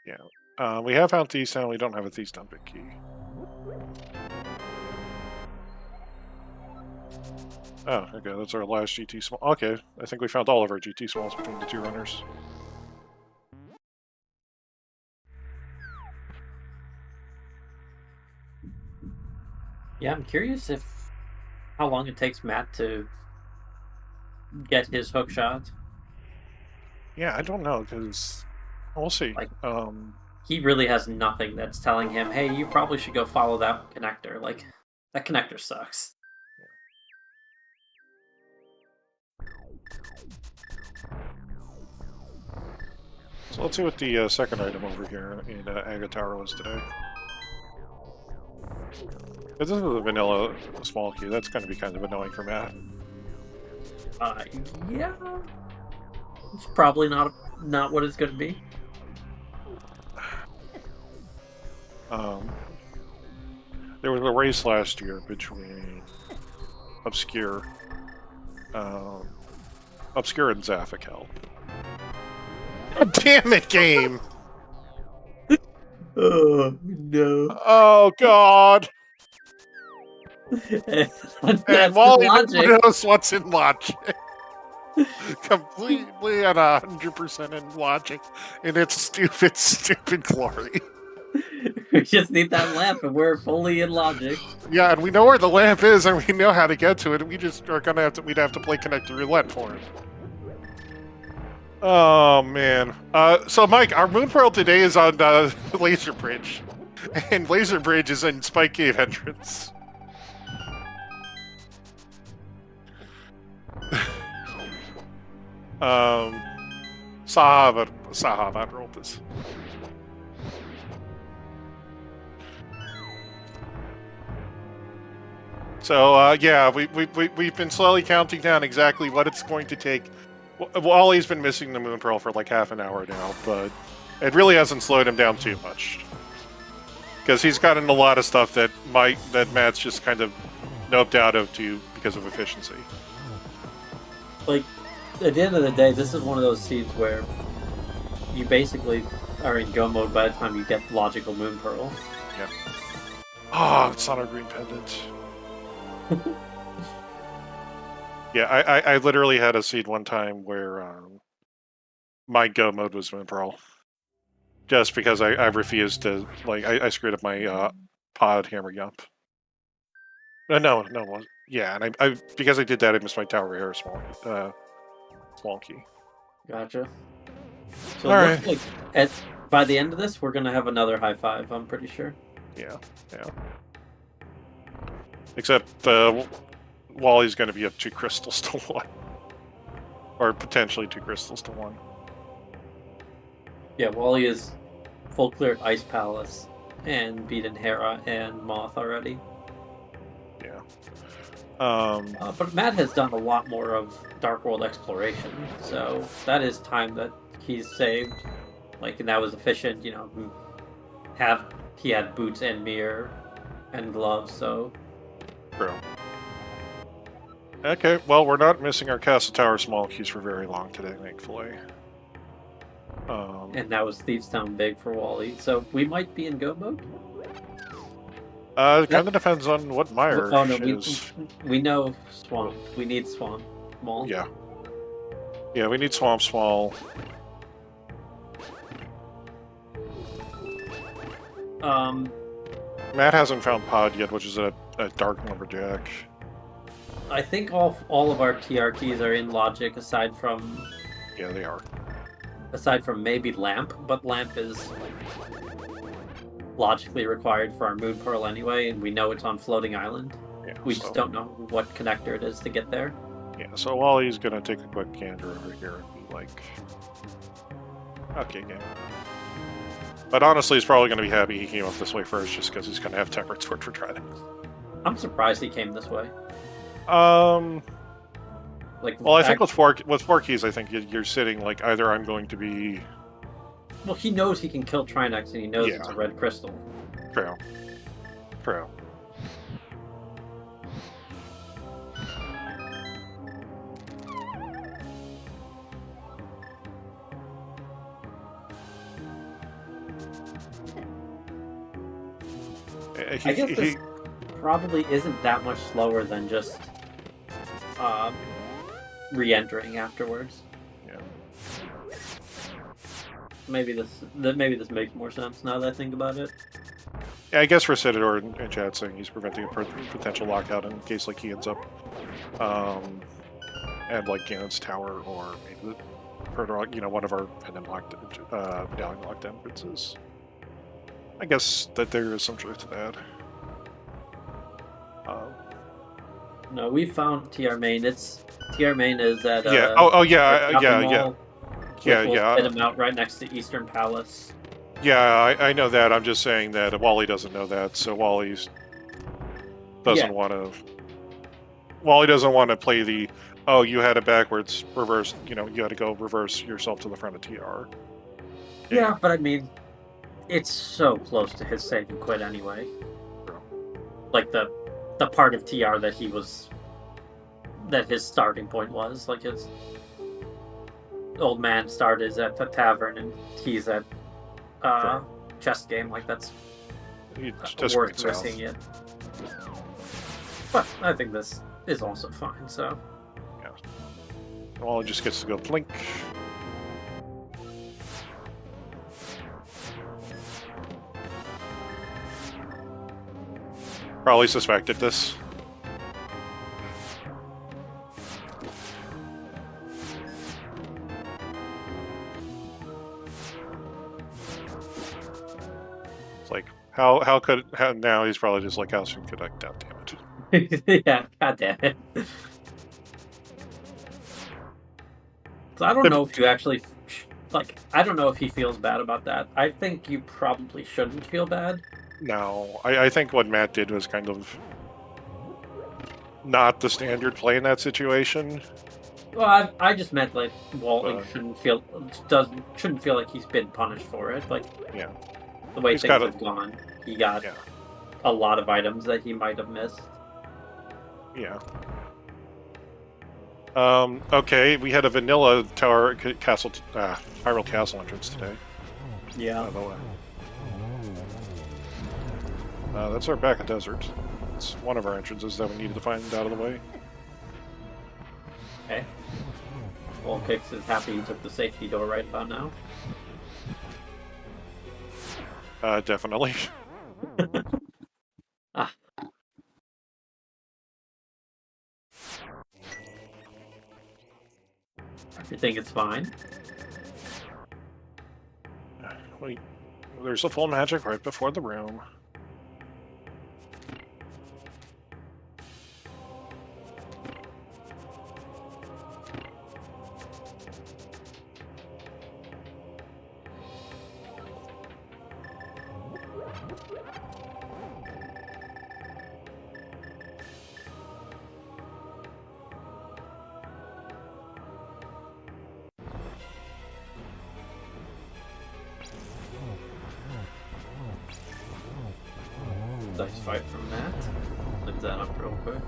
Yeah, we have found Thieves Town. We don't have a Thieves Town big key. Oh, okay, that's our last GT small. Okay, I think we found all of our GT smalls between the 2 runners. Yeah, I'm curious how long it takes Matt to get his hook shot. Yeah, I don't know, because we'll see. Like, he really has nothing that's telling him, hey, you probably should go follow that connector. Like, that connector sucks. So let's see what the second item over here in Agatara was today. This is a vanilla small key. That's going to be kind of annoying for Matt. Yeah. It's probably not what it's going to be. There was a race last year between Obscure and Zaffikel. Oh, damn it, game! Oh, no. Oh, God! And Wally knows what's in logic. Completely at 100% in logic. And it's stupid glory. We just need that lamp and we're fully in logic. Yeah, and we know where the lamp is and we know how to get to it. And we just are gonna we'd have to play Connect to Roulette for it. Oh, man. So, Mike, our Moon Pearl today is on Laser Bridge. And Laser Bridge is in Spike Cave entrance. Sahava rolled this. So, yeah, we've been slowly counting down exactly what it's going to take. Wally's been missing the Moon Pearl for like half an hour now, but it really hasn't slowed him down too much. Because he's gotten a lot of stuff that Matt's just kind of noped out of because of efficiency. Like, at the end of the day, this is one of those seeds where you basically are in go mode by the time you get logical Moon Pearl. Yeah. Oh, it's not a green pendant. Yeah, I literally had a seed one time where my go mode was Wimperl. Just because I refused to, like, I screwed up my pod hammer jump. No, yeah, and I because I did that, I missed my tower hair small key. Gotcha. So All it right. looks like by the end of this, we're gonna have another high five. I'm pretty sure. Yeah. Except Wally's going to be up 2 crystals to 1, or potentially 2 crystals to 1. Yeah, Wally is full cleared Ice Palace and beaten Hera and Moth already. Yeah. But Matt has done a lot more of Dark World exploration, so that is time that he's saved. Like, and that was efficient. You know, he had boots and mirror and gloves, so. True. Okay, well, we're not missing our Castle Tower small keys for very long today, thankfully. And that was Thieves Town big for Wally, so we might be in go mode. It kind of depends on what Meyer is. We know Swamp. We need Swamp Small. Yeah. Yeah, we need Swamp Small. Matt hasn't found Pod yet, which is a Dark Lumberjack. I think all of our TR keys are in Logic, aside from... Yeah, they are. Aside from maybe Lamp, but Lamp is logically required for our Moon Pearl anyway, and we know it's on Floating Island. Yeah, we just don't know what connector it is to get there. Yeah, so Wally's gonna take a quick gander over here and be like, okay, game. But honestly, he's probably gonna be happy he came up this way first, just because he's gonna have Tempered Sword for Trident. I'm surprised he came this way. Like, well, I think with four keys, I think you're sitting like either I'm going to be. Well, he knows he can kill Trinex, and he knows it's a red crystal. True. I guess this probably isn't that much slower than just re-entering afterwards. Yeah. Maybe this makes more sense now that I think about it. Yeah, I guess Recidador in chat saying he's preventing a potential lockout in case like he ends up at like Ganon's tower or maybe one of our pendant medallion locked entrances. I guess that there is some truth to that. No, we found TR main. TR main is at yeah. Spit him out right next to Eastern Palace. Yeah, I know that. I'm just saying that Wally doesn't know that, so Wally doesn't want to. Wally doesn't want to play the you had it backwards, reverse. You had to go reverse yourself to the front of TR. Yeah, but I mean, it's so close to his save and quit anyway. Like the part of TR that his starting point was, like his old man started at the tavern and he's at chess game, like that's just worth risking it. But I think this is also fine, so. Yeah. Well, it just gets to go blink. Probably suspected this. It's like, how now he's probably just like, how soon could I, god damn it. Yeah, god damn it. So I don't know if you actually, I don't know if he feels bad about that. I think you probably shouldn't feel bad. No, I think what Matt did was kind of not the standard play in that situation. Well, I just meant like Wally shouldn't feel like he's been punished for it. Like, yeah, the way things have gone, he got a lot of items that he might have missed. Yeah. Okay, we had a vanilla tower castle, Hyrule Castle entrance today. Yeah. That's our back of desert. It's one of our entrances that we needed to find out of the way. Okay. WallKicks is happy you took the safety door right about now. Definitely. Ah. Everything is fine. Wait, there's a full magic right before the room. Nice fight from Matt. Look that up real quick.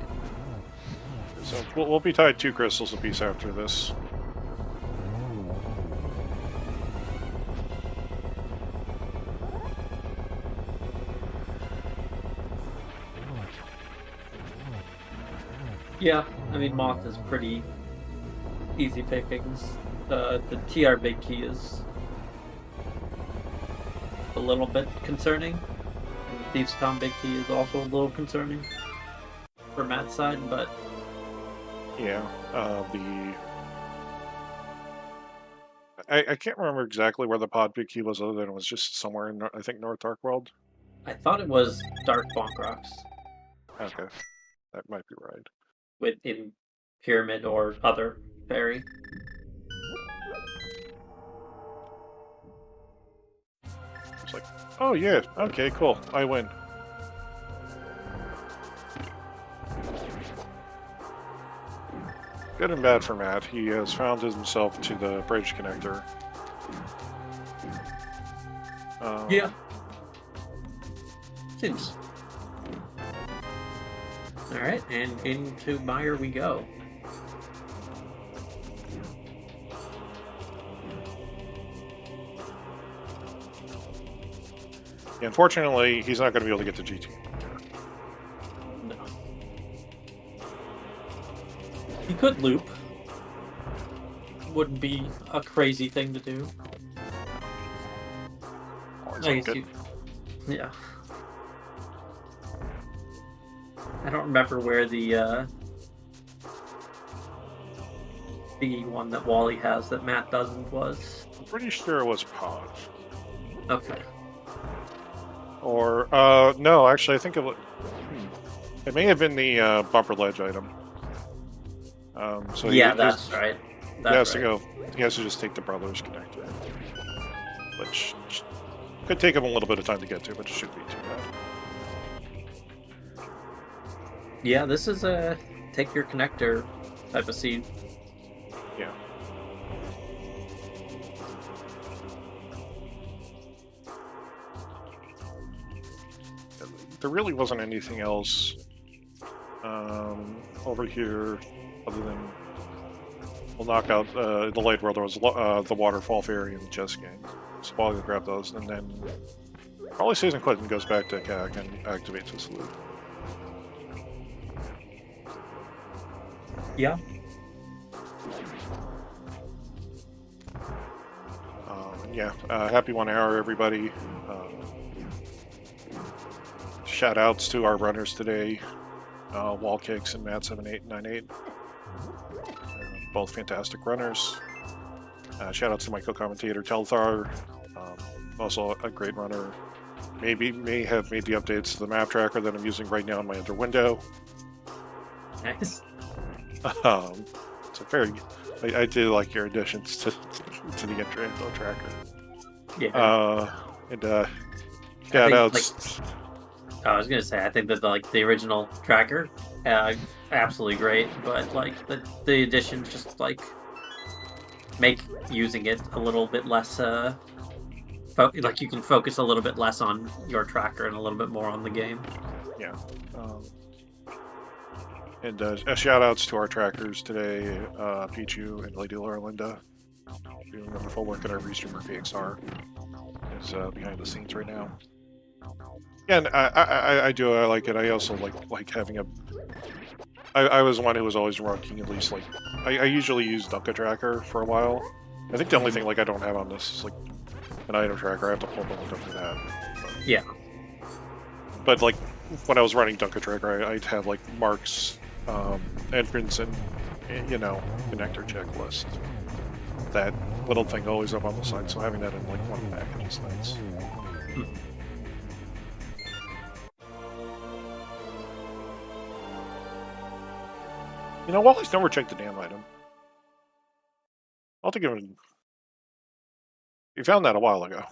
So we'll be tied 2 crystals apiece after this. Yeah, I mean, Moth is pretty easy pickings. The TR big key is a little bit concerning. And the Thieves Town big key is also a little concerning for Matt's side, but Yeah, I can't remember exactly where the pod big key was, other than it was just somewhere in, I think, North Dark World. I thought it was Dark Bonk Rocks Okay, that might be right. in Pyramid or other fairy. It's like, oh yeah, okay, cool, I win. Good and bad for Matt. He has found himself to the bridge connector. Yeah. Seems. Alright, and into Mire we go. Unfortunately, he's not going to be able to get to GT. No. He could loop. Wouldn't be a crazy thing to do. Always I look guess good. Yeah. I don't remember where the one that Wally has that Matt doesn't was. I'm pretty sure it was pod. Okay. Or, no, actually, I think it may have been the bumper ledge item. So Yeah, that's right. He has to go. He has to just take the brother's connector, which could take him a little bit of time to get to, but it shouldn't be too bad. Yeah, this is a take your connector type of seed. Yeah. There really wasn't anything else over here other than we'll knock out the light world. There was the waterfall fairy and the chess game. So I'll grab those, and then probably Season Clinton goes back to CAC and activates his loop. Yeah. Yeah, happy 1 hour, everybody. Shout outs to our runners today, WallKicks and matt7898. Both fantastic runners. Shout outs to my co-commentator Telthar, also a great runner. May have made the updates to the map tracker that I'm using right now in my other window. Nice. It's a very, I do like your additions to the intro tracker. Yeah. Shout outs. I was gonna say, I think that the original tracker, absolutely great, but the additions just make using it a little bit less. You can focus a little bit less on your tracker and a little bit more on the game. Yeah. And shout outs to our trackers today, Pichu and Lady Lorelinda, doing wonderful work at our restreamer VXR. Is behind the scenes right now. Yeah, and I do. I like it. I also like having a. I was one who was always rocking at least like. I usually use Dunka Tracker for a while. I think the only thing like I don't have on this is like an item tracker. I have to pull the window for that. Yeah. But like when I was running Dunka Tracker, I'd have like Mark's entrance and connector checklist. That little thing always up on the side, so having that in like one package is nice. You know, Wally's never checked the damn item. I'll have to give him. He found that a while ago.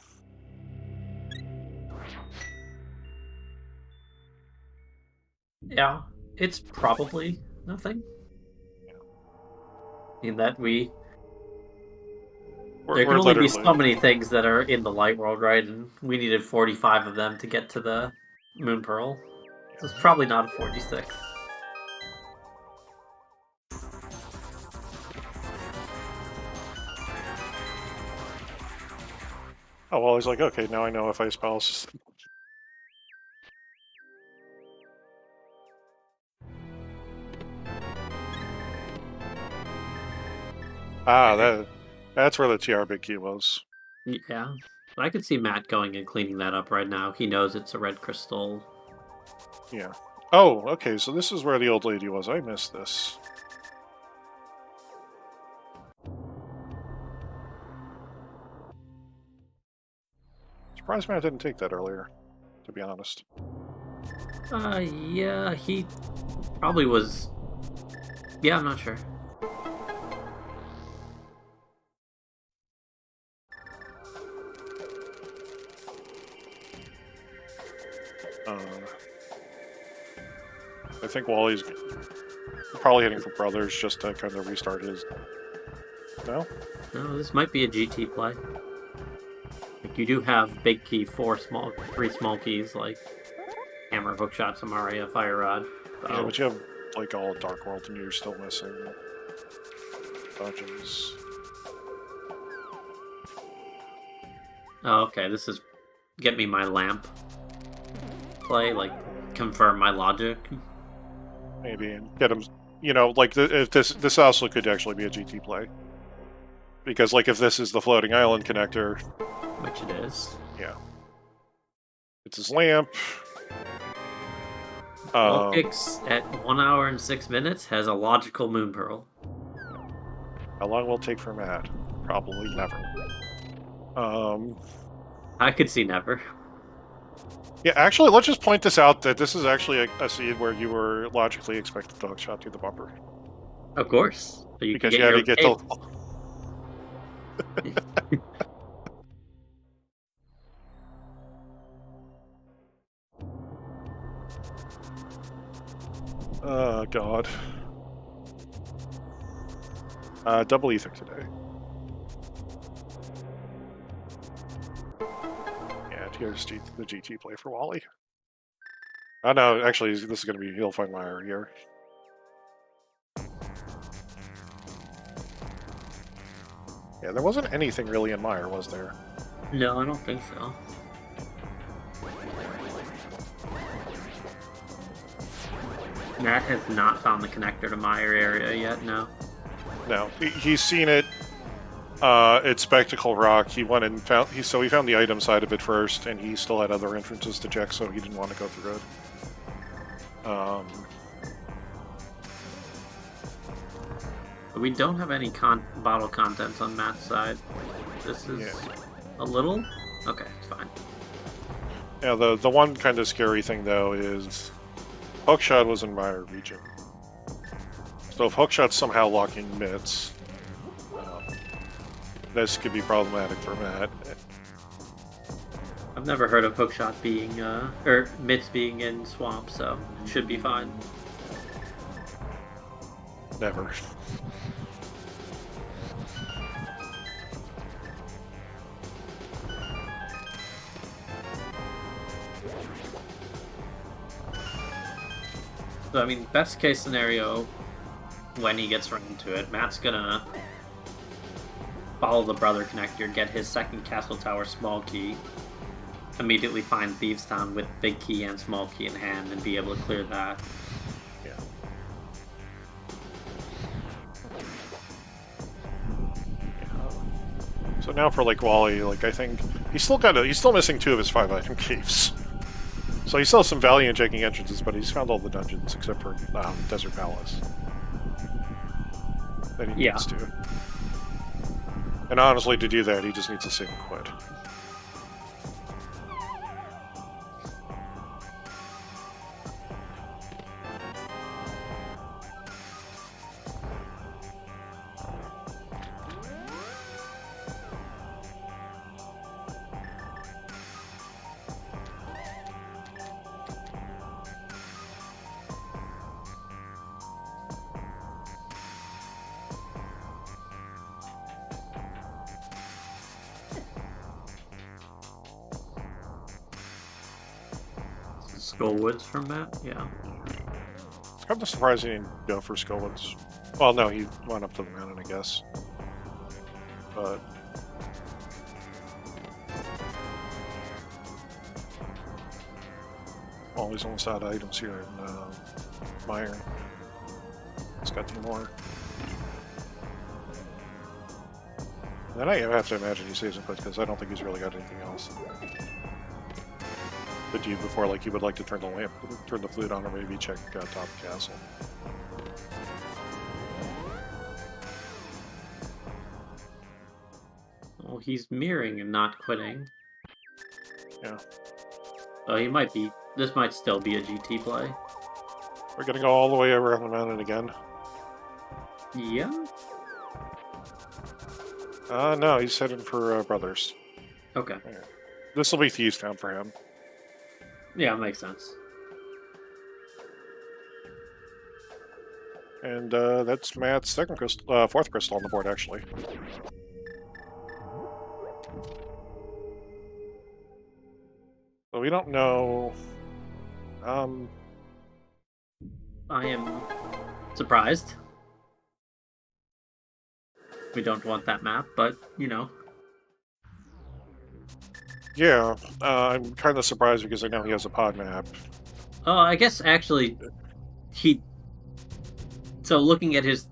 Yeah, it's probably nothing. In that there can only be so many things that are in the light world, right? And we needed 45 of them to get to the Moon Pearl. So it's probably not a 46. Oh, well, he's like, okay, now I know if I spouse. That's where the TR big key was. Yeah. I could see Matt going and cleaning that up right now. He knows it's a red crystal. Yeah. Oh, okay, so this is where the old lady was. I missed this. Surprised Matt didn't take that earlier, to be honest. Yeah, he probably was. Yeah, I'm not sure. I think Wally's probably hitting for Brothers just to kind of restart his. No? No, this might be a GT play. Like, you do have big key, 3 small keys, like Hammer, Hookshot, Samaria, Fire Rod. Yeah, but you have like all Dark World and you're still missing dungeons. Oh, okay, this is get me my lamp play, like confirm my logic. Maybe, and get him, like if this also could actually be a GT play. Because like if this is the floating island connector, which it is. Yeah. It's his lamp. WallKicks at 1 hour and 6 minutes has a logical Moon Pearl. How long will it take for Matt? Probably never. I could see never. Yeah, actually, let's just point this out that this is actually a seed where you were logically expected to hookshot through the bumper. Of course. So because you had to get the... Oh, God. Double ether today. And here's the GT play for Wally. Oh, no, actually, this is going to be he'll find Meyer here. Yeah, there wasn't anything really in Meyer, was there? No, I don't think so. Matt has not found the connector to Meyer area yet, no. No, he's seen it. It's Spectacle Rock. He went and found he found the item side of it first, and he still had other entrances to check, so he didn't want to go through it. We don't have any bottle contents on Matt's side. This is a little? Okay, it's fine. Yeah, the one kind of scary thing, though, is Hookshot was in Meyer region. So if Hookshot's somehow locking mitts, this could be problematic for Matt. I've never heard of Hookshot being, or mitts being in Swamp, so it should be fine. Never. So, I mean, best case scenario, when he gets run into it, Matt's gonna follow the brother connector, get his second castle tower small key, immediately find Thieves Town with big key and small key in hand and be able to clear that. Yeah. So now for like Wally, like I think he's still missing 2 of his 5 item caves. So he still has some value in checking entrances, but he's found all the dungeons except for Desert Palace. That he needs to. And honestly, to do that, he just needs to save and quit. Skullwoods from Matt? Yeah. It's kind of surprising he didn't go for Skullwoods. Well, no, he went up to the mountain, I guess. But... well, he's almost out of items here in Meyer. He's got 2 more. Then I have to imagine he saves and quits because I don't think he's really got anything else to do before, like he would like to turn the flute on, or maybe check top castle. Well, he's mirroring and not quitting. Yeah. So he might be. This might still be a GT play. We're gonna go all the way around the mountain again. Yeah. No, he's heading for Brothers. Okay. Yeah. This will be Thieves Town for him. Yeah, makes sense. And that's Matt's 4th crystal on the board, actually. But we don't know. I am surprised. We don't want that map, but, you know. Yeah, I'm kind of surprised because I know he has a pod map. Oh, I guess actually he... So looking at his...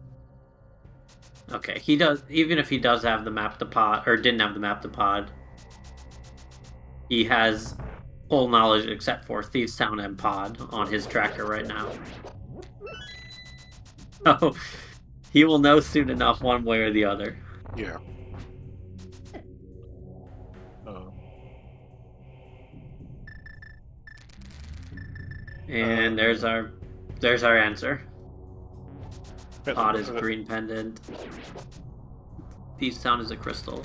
Okay, he does... Even if he does have the map to pod, or didn't have the map to pod, he has full knowledge except for Thieves Town and pod on his tracker right now. So he will know soon enough one way or the other. Yeah. And there's our answer. Pod is green pendant. Thieves Town is a crystal.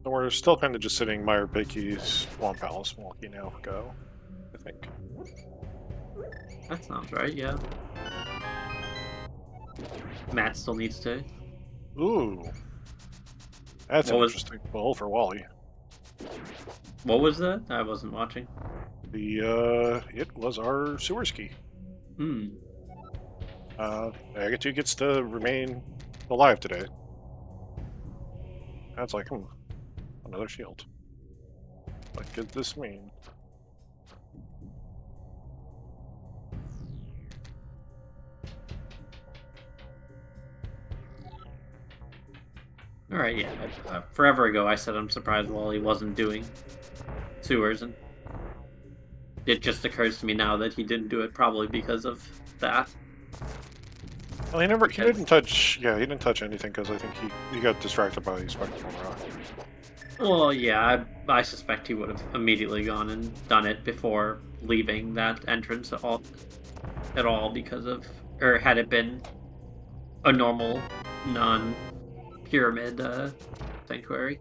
So we're still kind of just sitting Meyer, Bicky, Swan Palace, Milwaukee now for go, I think. That sounds right, yeah. Matt still needs to. Ooh. That's an interesting pull for Wally. What was that? I wasn't watching. It was our sewer ski. Hmm. Agatu gets to remain alive today. That's like, another shield. What could this mean? Alright, yeah. Forever ago I said I'm surprised Wally wasn't doing sewers, and it just occurs to me now that he didn't do it probably because of that. Well, he didn't touch anything because I think he got distracted by the Spectral Rock. Well, yeah, I suspect he would have immediately gone and done it before leaving that entrance at all because of, or had it been a normal, non-pyramid sanctuary.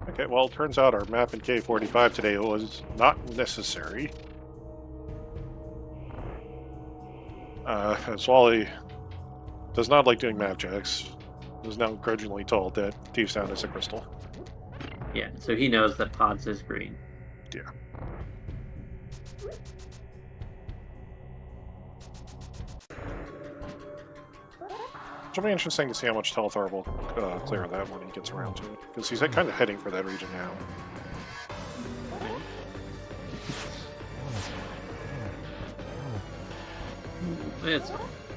Okay, well, it turns out our map in K45 today was not necessary. As Wally does not like doing map checks, is now grudgingly told that Thieves Town is a crystal. Yeah, so he knows that Pods is green. Yeah. It'll be interesting to see how much Telethar will clear that when he gets around to it, because he's kind of heading for that region now.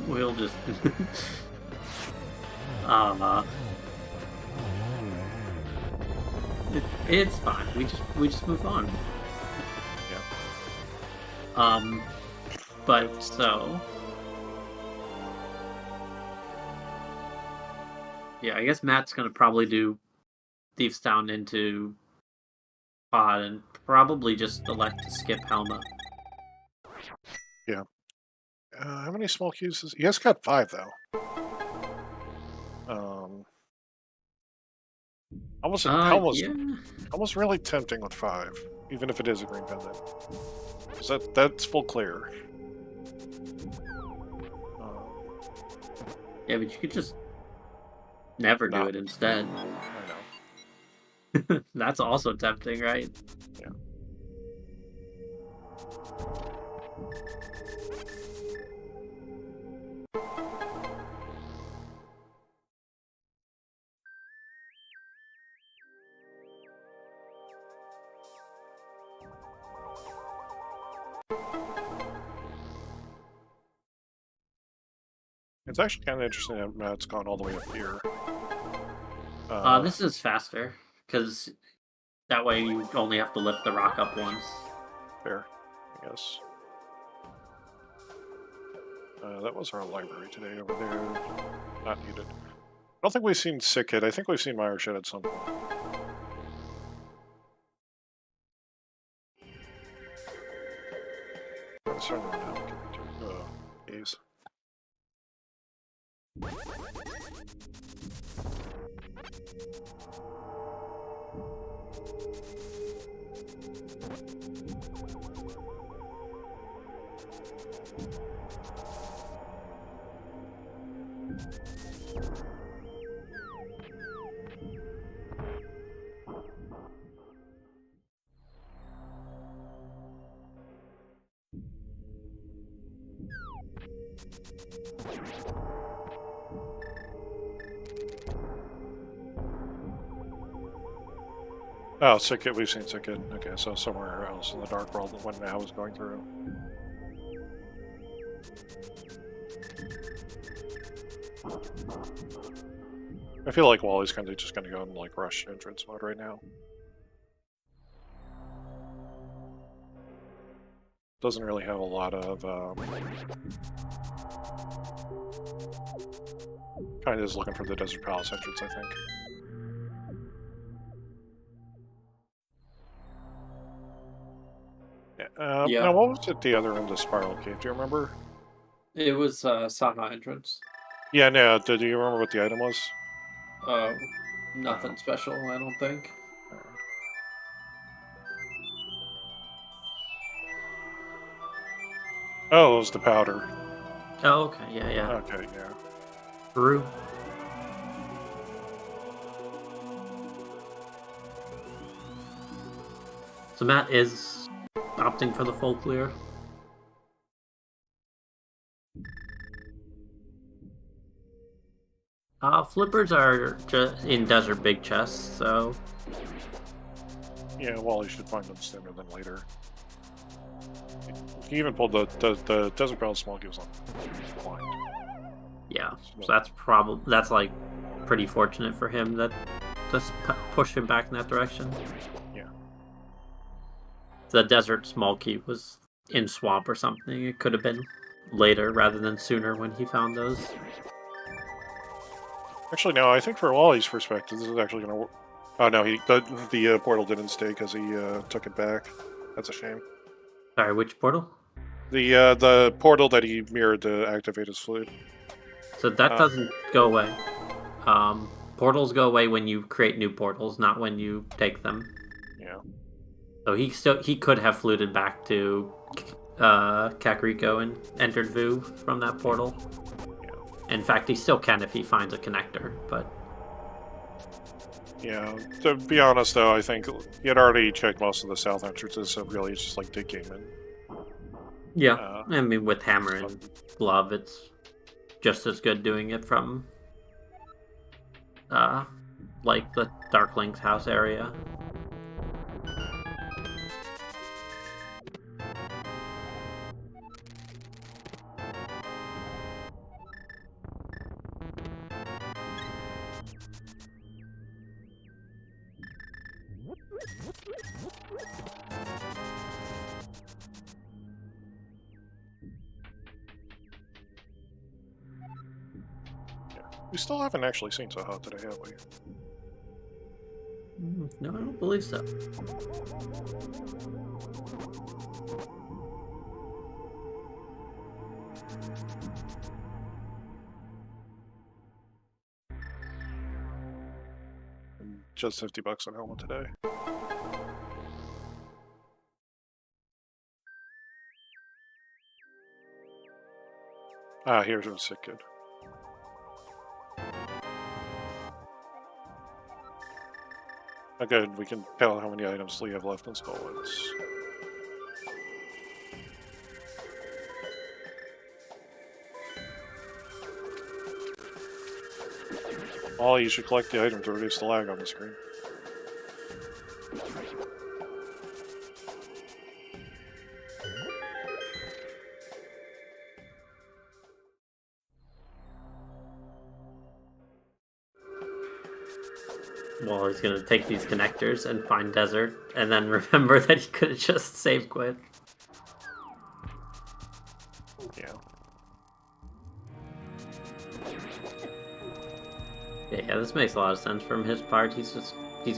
We'll just it's fine. We just move on. Yeah. But so yeah, I guess Matt's gonna probably do Thieves Town into Pod and probably just elect to skip Helma. Yeah. How many small cubes is he? Has got 5 though. Almost really tempting with 5, even if it is a green pendant. Because that's full clear. Yeah, but you could just never do it instead. I know. That's also tempting, right? Yeah. It's actually kind of interesting that Matt's gone all the way up here. This is faster, because that way you only have to lift the rock up once. Fair, I guess. That was our library today over there. Not needed. I don't think we've seen Sick Kid. I think we've seen Meyer Shed at some point. I'm starting to run out of gaze. Oh, Sick Kid. We've seen Sick Kid. Okay, so somewhere else in the Dark World when I was going through. I feel like Wally's kind of just going to go in like rush entrance mode right now. Doesn't really have a lot of kind of is looking for the Desert Palace entrance, I think. Yeah. Now, what was at the other end of Spiral Cave? Do you remember? It was Saha entrance. Yeah, no. Do you remember what the item was? Nothing special, I don't think. Oh, it was the powder. Oh, okay, yeah. Okay, yeah. Peru. So Matt is opting for the full clear. Flippers are just in desert big chests, so... Yeah, Wally should find them sooner than later. He even pulled the Desert Palace small gives on blind. Yeah, so that's like pretty fortunate for him that just pushed him back in that direction. Yeah. The desert small key was in swamp or something. It could have been later rather than sooner when he found those. Actually, no. I think for Wally's perspective, this is actually going to work. Oh no, the portal didn't stay because he took it back. That's a shame. Sorry, which portal? The portal that he mirrored to activate his flute. So that doesn't go away. Portals go away when you create new portals, not when you take them. Yeah. So he could have fluted back to Kakariko and entered Vu from that portal. Yeah. In fact, he still can if he finds a connector, but... Yeah, to be honest though, I think he had already checked most of the south entrances, so really it's just like dig game in. Yeah, I mean with Hammer and Glove, it's just as good doing it from like the Darkling's house area. We still haven't actually seen Saha today, have we? No, I don't believe so. And just $50 on helmet today. Ah, here's a sick kid. Oh, good, we can tell how many items we have left in Skullwoods. Oh, you should collect the item to reduce the lag on the screen. Well, he's gonna take these connectors and find desert, and then remember that he could have just save quit. Yeah. Yeah, this makes a lot of sense from his part. He's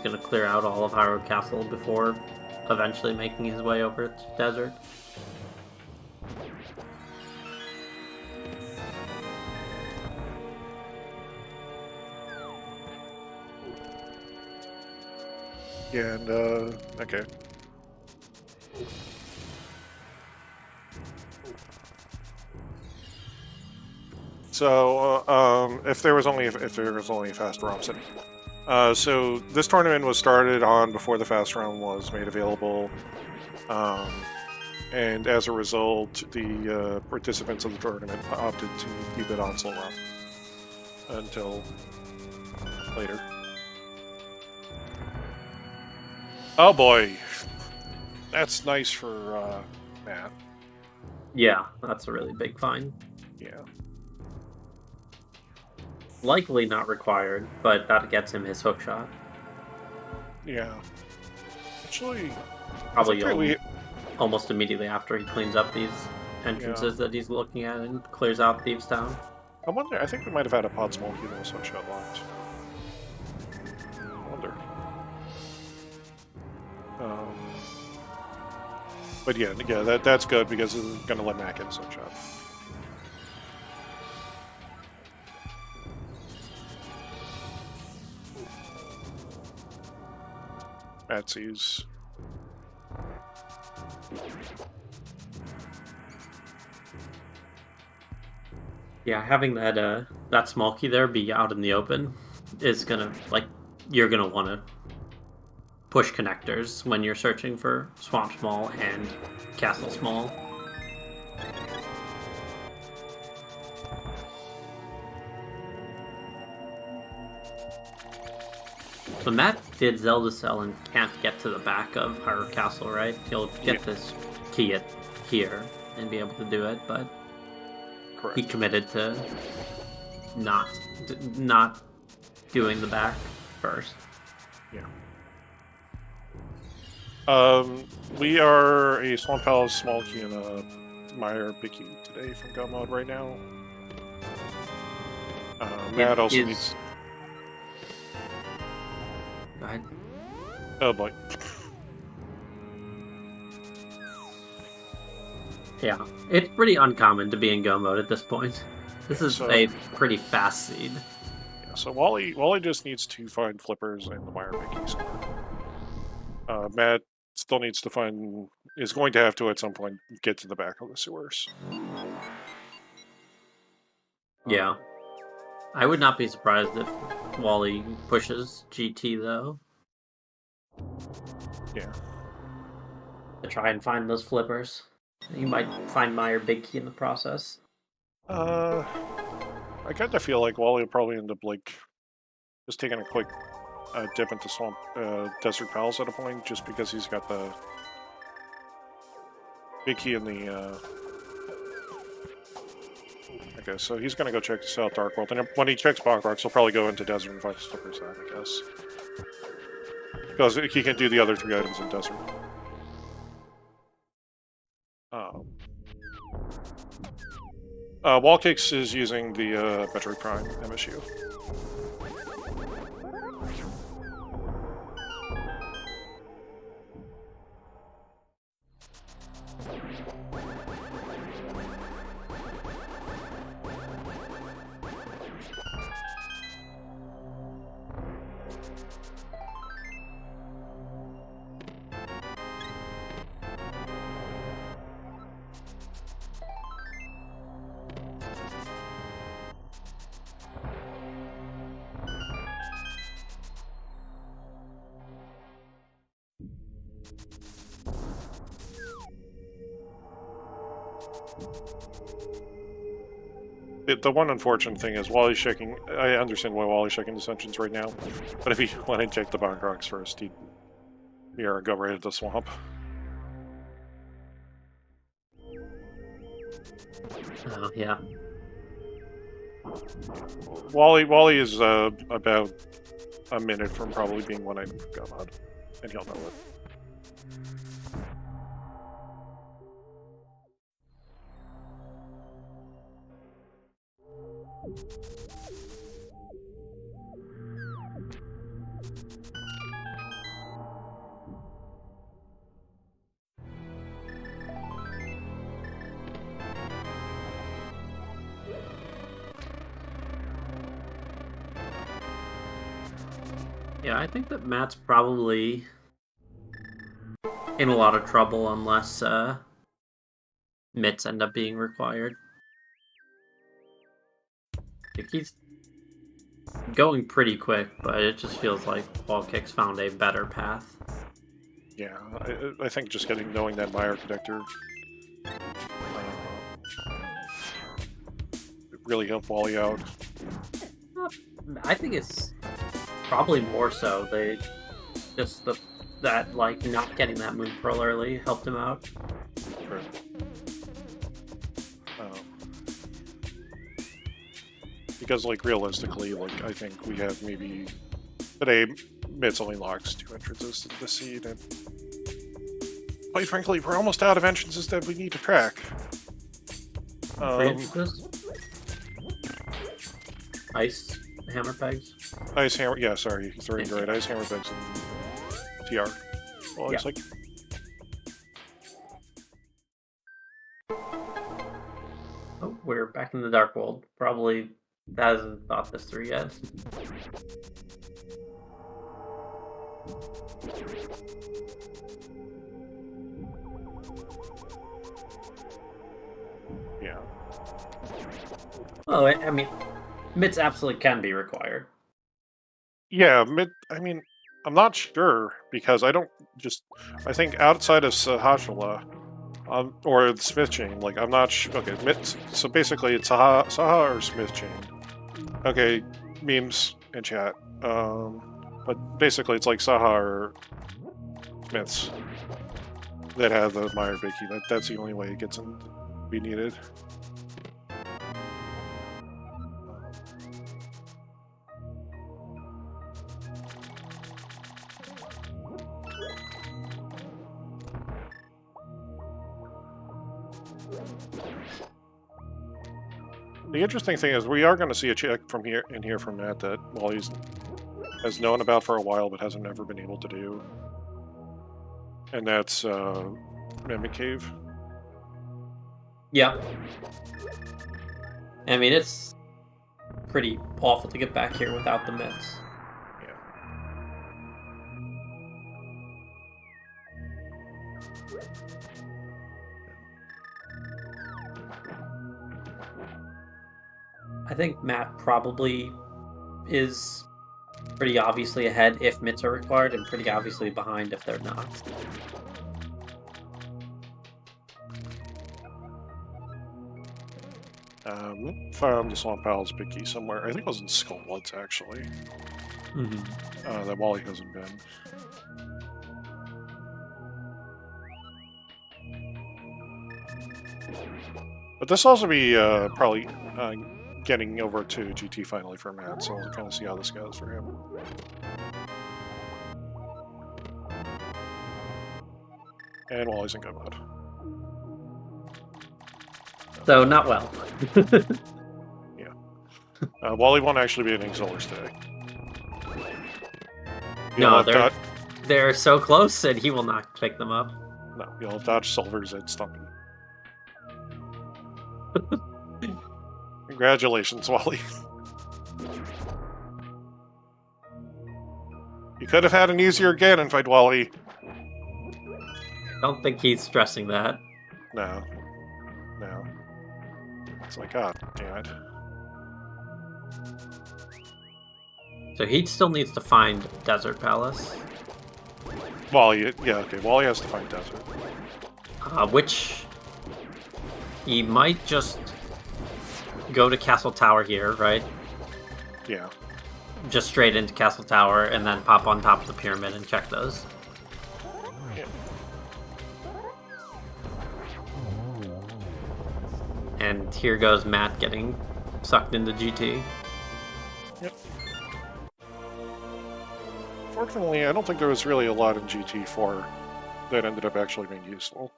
gonna clear out all of Hyrule Castle before eventually making his way over to desert. Yeah, and okay. So, if there was only a fast ROM setting. So this tournament was started on before the fast ROM was made available, and as a result, the participants of the tournament opted to keep it on slow ROM until later. Oh boy, that's nice for Matt. Yeah, that's a really big find. Yeah. Likely not required, but that gets him his hook shot. Yeah. Actually, probably almost immediately after he cleans up these entrances that he's looking at and clears out Thieves Town. I wonder. I think we might have had a pod smoke that was hook shot locked. I wonder. But yeah, that's good because it's going to let Matt get his hook shot. Matt sees. Yeah, having that small key there be out in the open is gonna, like, you're gonna want to push connectors when you're searching for Swamp Small and Castle Small. So Matt did Zelda Cell and can't get to the back of Hyrule Castle, right? He'll get this key at here and be able to do it, but Correct. he committed to not doing the back first. Yeah. We are a Swamp Palace small key and a Meyer big key today from Gun Mode right now. Matt also needs. Go ahead. Oh boy. Yeah, it's pretty uncommon to be in go mode at this point. This is a pretty fast seed. Yeah, so Wally just needs to find flippers and the Meyer big key somewhere. Matt still needs to find. Is going to have to at some point get to the back of the sewers. Yeah. I would not be surprised if Wally pushes GT, though. Yeah. To try and find those flippers. You might find Meyer big key in the process. I kind of feel like Wally will probably end up, like, just taking a quick dip into Swamp Desert Palace at a point, just because he's got the big key in the... Okay, so he's going to go check this out, Dark World. And when he checks Bonk Rocks, he'll probably go into Desert and vice versa, I guess. Because he can do the other 3 items in Desert. WallKicks is using the Metroid Prime MSU. The one unfortunate thing is Wally's shaking. I understand why Wally's shaking Dissensions right now, but if he went and checked the Bonk Rocks first, he'd go right into the swamp. Yeah. Wally is about a minute from probably being 1 item from God, and he'll know it. Yeah, I think that Matt's probably in a lot of trouble unless mitts end up being required. Like he's going pretty quick, but it just feels like WallKicks found a better path. Yeah, I think just knowing that Meyer connector really helped Wally out. I think it's probably more so that like not getting that move pearl early helped him out. Sure. Because like realistically, like I think we have maybe today Mitts only locks 2 entrances to the seed, and quite frankly, we're almost out of entrances that we need to track. Ice hammer pegs. Ice hammer, yeah, sorry, he's throwing right. Ice hammer pegs and TR. Well, yeah. it's like. Oh, we're back in the Dark World. Probably hasn't thought this through yet. Yeah. Oh, I mean, mitts absolutely can be required. Yeah, I mean, I'm not sure because I think outside of Sahashala, or the Smith chain, like I'm not sure. Okay, mitts. So basically, it's Saha or Smith chain. Okay, memes in chat. But basically, it's like Saha or Smiths that have the Meyer Bicky. That's the only way it gets to be needed. The interesting thing is we are going to see a check from here from Matt that Wally has known about for a while but hasn't ever been able to do. And that's Mimic Cave. Yeah. I mean, it's pretty awful to get back here without the mitts. Yeah. I think Matt probably is pretty obviously ahead if mitts are required, and pretty obviously behind if they're not. Found the Swamp Palace Big Key somewhere. I think it was in Skullwoods, actually. that Wally hasn't been. But this will also be probably getting over to GT finally for Matt, so we'll kind of see how this goes for him. And Wally's in good mode. So, not well. Wally won't actually be in Exolers today. No, they're so close, and he will not pick them up. No, you'll have dodge Silvers and Stumpy. Congratulations, Wally. You could have had an easier Ganon fight, Wally. I don't think he's stressing that. No. It's like, oh, damn it. So he still needs to find Desert Palace. Wally, yeah, okay. Wally has to find Desert. Which he might just go to Castle Tower here, right? Yeah. Just straight into Castle Tower and then pop on top of the pyramid and check those. Yeah. And here goes Matt getting sucked into GT. Yep. Fortunately, I don't think there was really a lot in GT4 that ended up actually being useful.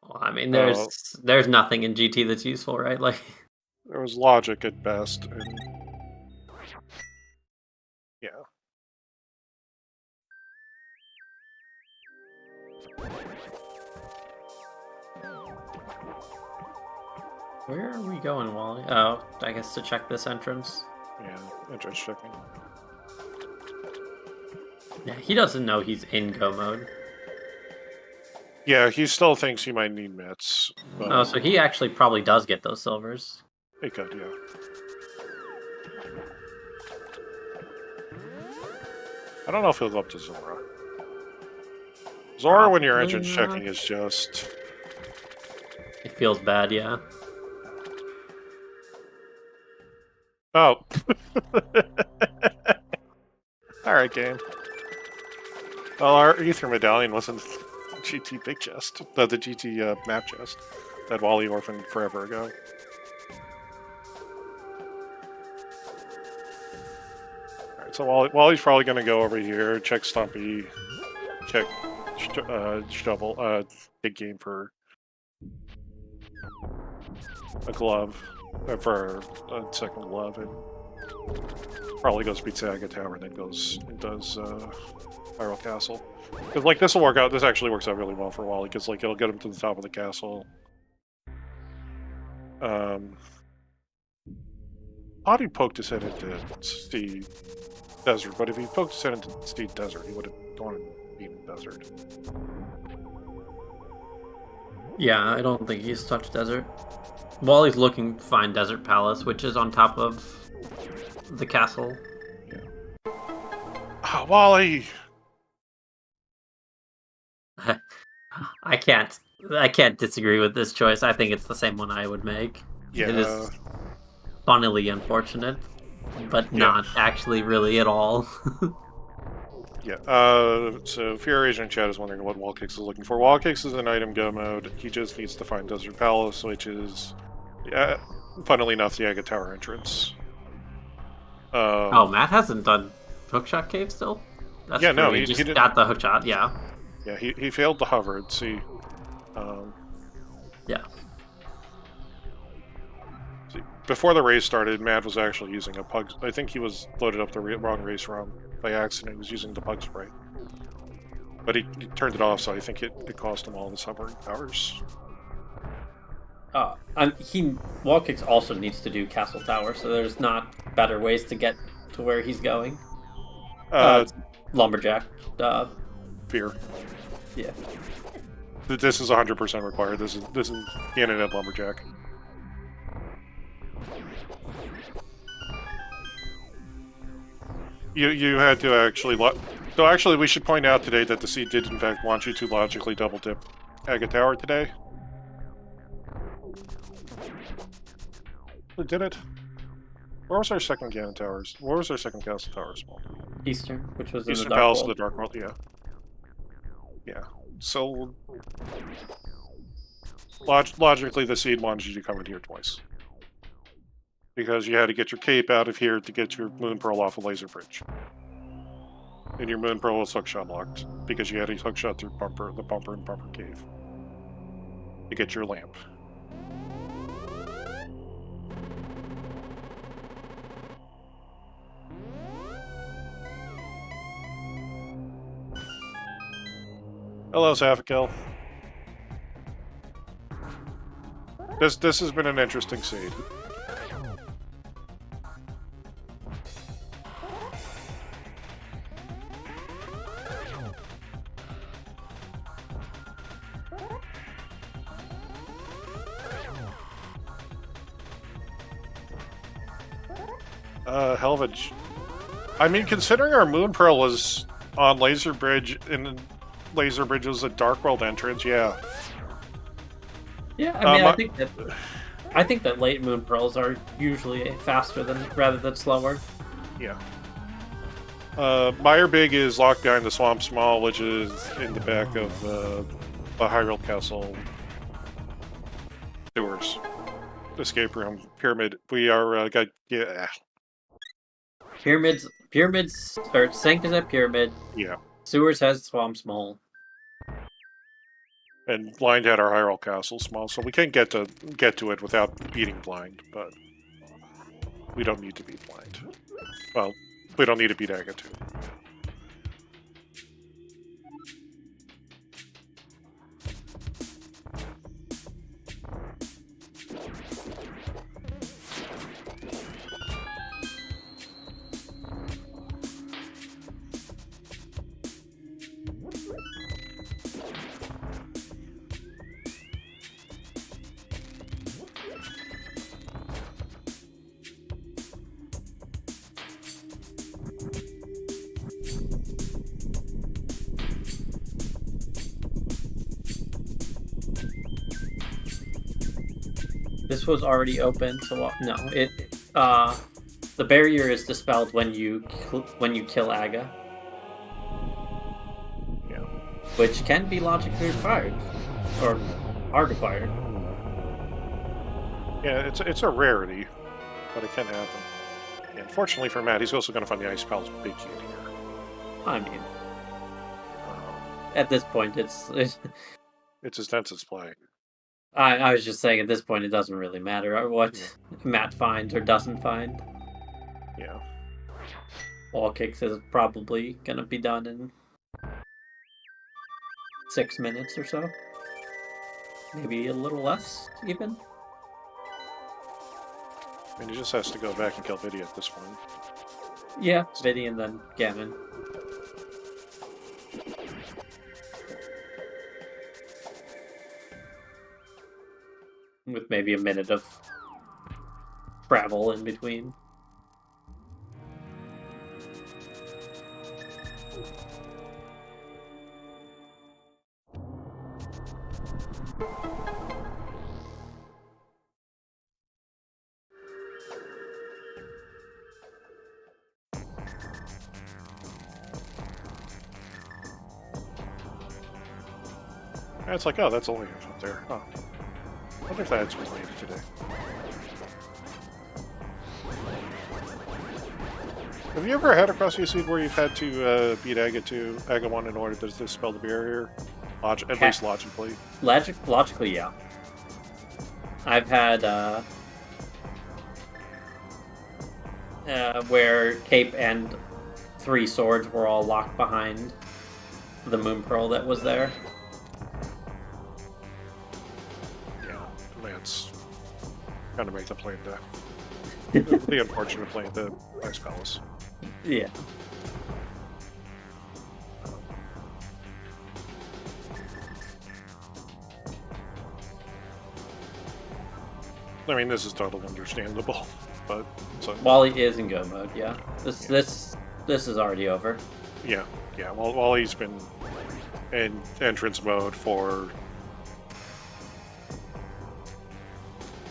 Well, I mean, there's nothing in GT that's useful, right? Like, there was logic at best, and yeah. Where are we going, Wally? Oh, I guess to check this entrance. Yeah, entrance checking. Yeah, he doesn't know he's in go mode. Yeah, he still thinks he might need mitts. But Oh, so he actually probably does get those silvers. he could, yeah. I don't know if he'll go up to Zora. Zora, when you're entrance checking, is just... It feels bad, yeah. Oh. Alright, game. Well, our Ether Medallion wasn't GT Big Chest. The GT map chest that Wally orphaned forever ago. Alright, so Wally's probably going to go over here, check Stumpy, check Shovel, Big Game for a glove, for a second glove, and probably goes beat Saga Tower and then goes and does Spiral Castle. Because like this will work out. This actually works out really well for Wally because like it'll get him to the top of the castle. Thought he poked his head into Steed Desert, but if he poked his head into Steed Desert, he would have gone and beaten Desert. Yeah, I don't think he's touched Desert. Wally's looking to find Desert Palace, which is on top of the castle. Yeah. Ah, Wally! I can't disagree with this choice. I think it's the same one I would make. Yeah. It is funnily unfortunate, but not actually really at all. Yeah, so Fear Agent Chat is wondering what WallKicks is looking for. WallKicks is an item go mode. He just needs to find Desert Palace, which is, funnily enough, the Aga Tower entrance. Oh, Matt hasn't done Hookshot Cave still? That's yeah, true. no, he just did, got the hookshot, yeah. Yeah, he failed the hover, see. Yeah. See, before the race started, Matt was actually using a pug. I think he was loaded up the wrong race ROM by accident. He was using the pug spray. But he turned it off, so I think it cost him all his hovering powers. WallKicks also needs to do Castle Tower, so there's not better ways to get to where he's going. Lumberjack. Fear. Yeah. This is 100% required. This is the internet Lumberjack. You had to actually... So actually, we should point out today that the seed did in fact want you to logically double dip Aga Tower today. Did it? Where was our second Ganon Towers? Where was our second Castle Tower small? Eastern, which was in Eastern the Dark Palace World. of the Dark World, yeah. Yeah. So logically, the seed wanted you to come in here twice. Because you had to get your cape out of here to get your Moon Pearl off a laser bridge. And your Moon Pearl was hookshot locked, because you had to hookshot through the Bumper and Bumper Cave to get your lamp. Hello, Safakil. This has been an interesting seed. Helvage. I mean, considering our Moon Pearl was on Laser Bridge, and Laser Bridge was a Dark World entrance, yeah. Yeah, I mean, I think that late Moon Pearls are usually faster rather than slower. Yeah. Meyer Big is locked behind the Swamp Small, which is in the back of the Hyrule Castle sewers. Escape room. Pyramid. We are yeah. Pyramids or Sank is at Pyramid. Yeah. Sewers has Swamp Small. And Blind had our Hyrule Castle Small, so we can't get to it without beating Blind, but we don't need to beat Blind. Well, we don't need to beat Aga too. This was already open, so no. The barrier is dispelled when you kill Aga. Yeah. Which can be logically required, or are required. Yeah, it's a rarity, but it can happen. And unfortunately for Matt, he's also going to find the Ice Palace Big Key in here. I mean, at this point, it's his densest play. I was just saying, at this point, it doesn't really matter what Matt finds or doesn't find. Yeah. WallKicks is probably going to be done in 6 minutes or so. Maybe a little less, even. I mean, he just has to go back and kill Vidya at this point. Yeah, Vidya and then Ganon. With maybe a minute of travel in between. And it's like, oh, that's only up there. Oh. I wonder if that's related today. Have you ever had a Crosskeys seed where you've had to beat Aga 1 in order to dispel the barrier? At least logically. Logically, yeah. I've had where Cape and 3 swords were all locked behind the Moon Pearl that was there. Lance kind of make the play the unfortunate play at the Ice Palace. Yeah. I mean, this is totally understandable, but so. Wally is in go mode. Yeah. This is already over. Yeah. Well, Wally's been in entrance mode for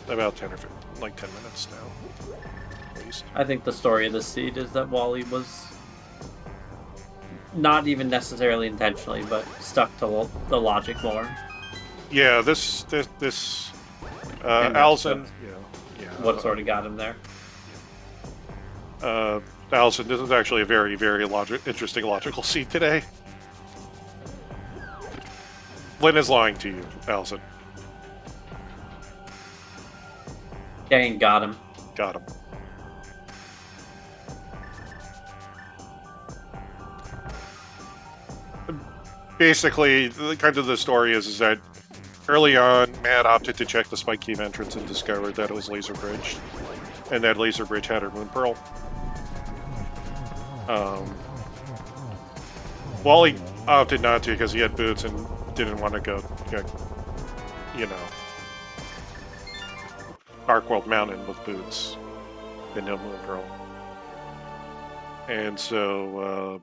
about 10 minutes now, at least. I think the story of the seed is that Wally was not even necessarily intentionally, but stuck to the logic more. Yeah, this Allison. Yeah. What sort of got him there? Allison, this is actually a very, very interesting logical scene today. Lynn is lying to you, Allison. Dane got him. Got him. Basically, kind of the story is that early on, Matt opted to check the Spike Cave entrance and discovered that it was laser bridged, and that laser bridge had her moon pearl. Wally opted not to because he had boots and didn't want to go, Dark World Mountain with boots and no moon pearl. And so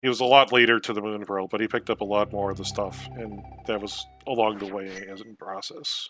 he was a lot later to the moon pearl, but he picked up a lot more of the stuff, and that was along the way as in process.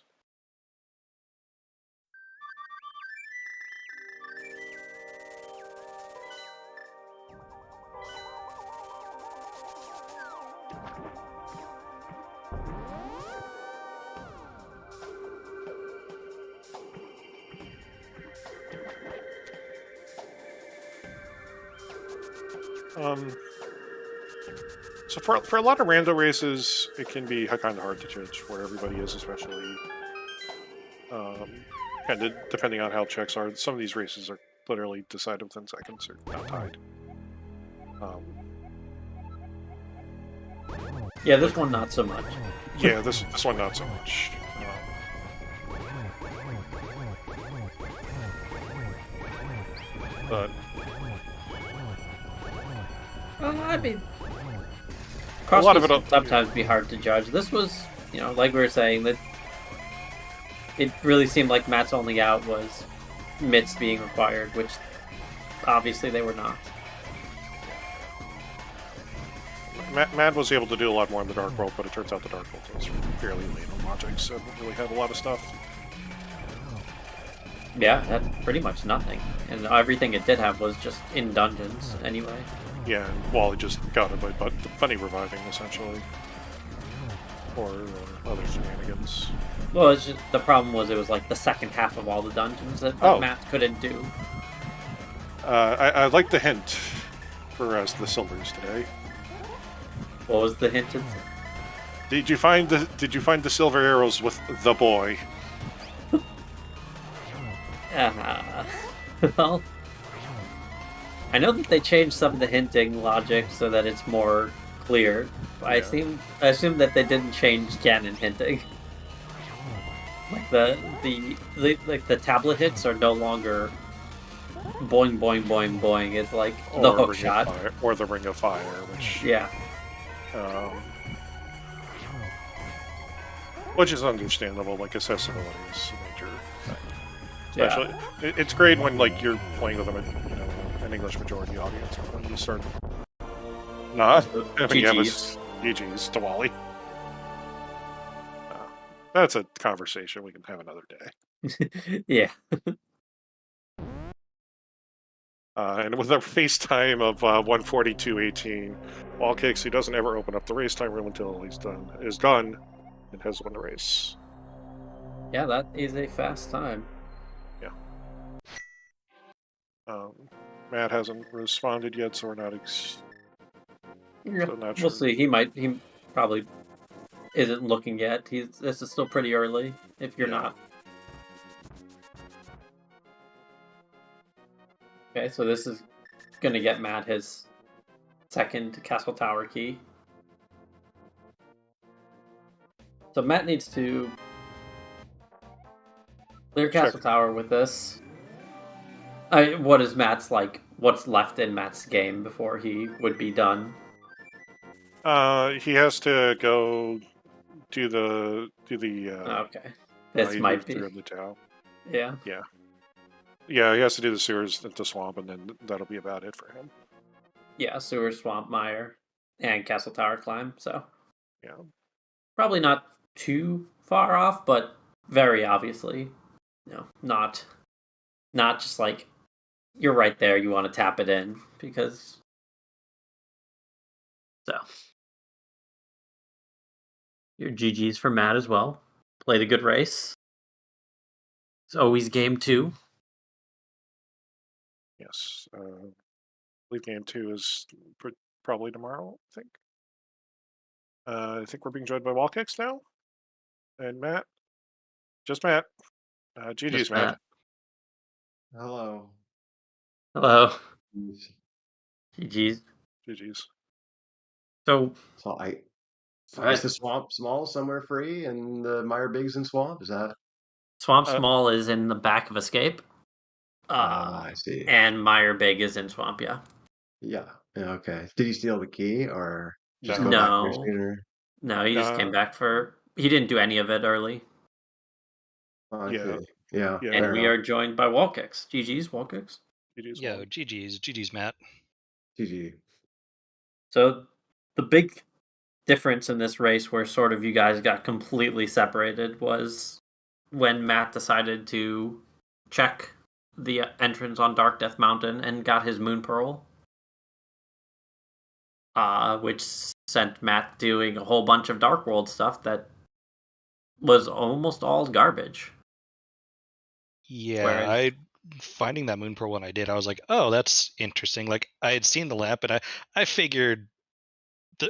So for a lot of rando races, it can be kind of hard to judge where everybody is, especially kind of depending on how checks are. Some of these races are literally decided within seconds or not tied. Yeah, this one not so much. Yeah, this one not so much. But I mean, a lot of it can sometimes be hard to judge. This was, like we were saying, that it really seemed like Matt's only out was mitts being required, which obviously they were not. Matt was able to do a lot more in the Dark World, but it turns out the Dark World was fairly late on logic, so it didn't really have a lot of stuff. Yeah, that's pretty much nothing. And everything it did have was just in dungeons, anyway. Yeah, and Wally just got it by bunny reviving, essentially. Or other shenanigans. Well, it's just, the problem was it was like the second half of all the dungeons that Matt couldn't do. I like the hint for the silvers today. What was the hint? Did you find the silver arrows with the boy? Well, I know that they changed some of the hinting logic so that it's more clear. I assume that they didn't change canon hinting. Like the tablet hits are no longer boing boing boing boing. It's like the hook shot or the ring of fire, which which is understandable. Like accessibility is a major thing. Especially, it's great when you're playing with an English majority audience. When you start not having GG's to Wally. That's a conversation we can have another day. Yeah. And with a FaceTime of 142.18, WallKicks, who doesn't ever open up the race time room until he's done, and has won the race. Yeah, that is a fast time. Yeah. Matt hasn't responded yet, so we're not. We'll see. He probably isn't looking yet. This is still pretty early. If you're not. Okay, so this is gonna get Matt his second Castle Tower key. So Matt needs to clear Castle Tower with this. What is Matt's what's left in Matt's game before he would be done? He has to go do the okay. This might be through the town. Yeah. Yeah. Yeah, he has to do the sewers at the swamp, and then that'll be about it for him. Yeah, sewer, swamp, mire, and Castle Tower climb. So yeah, probably not too far off, but very obviously, not just you're right there. You want to tap it in because so your GG's for Matt as well. Played a good race. It's always game 2. Yes. I believe game 2 is probably tomorrow, I think. I think we're being joined by WallKicks now. And Matt. Just Matt. GG's, Just Matt. Matt. Hello. Hello. Jeez. GG's. GG's. So is the swamp small somewhere free and the Meyer Big's in swamp? Is that? Swamp Small is in the back of Escape. I see. And Meyer Big is in Swamp, yeah. Yeah. Okay. Did he steal the key or just No. go back there sooner? No, he just came back he didn't do any of it early. Oh, I Yeah. see. Yeah. Yeah. And we are joined by WallKicks. GG's, WallKicks. GG's. Yo, GG's, Matt. GG. So the big difference in this race where sort of you guys got completely separated was when Matt decided to check the entrance on Dark Death Mountain and got his Moon Pearl. Which sent Matt doing a whole bunch of Dark World stuff that was almost all garbage. Yeah, finding that Moon Pearl when I did, I was like, oh, that's interesting. Like, I had seen the lamp, and I figured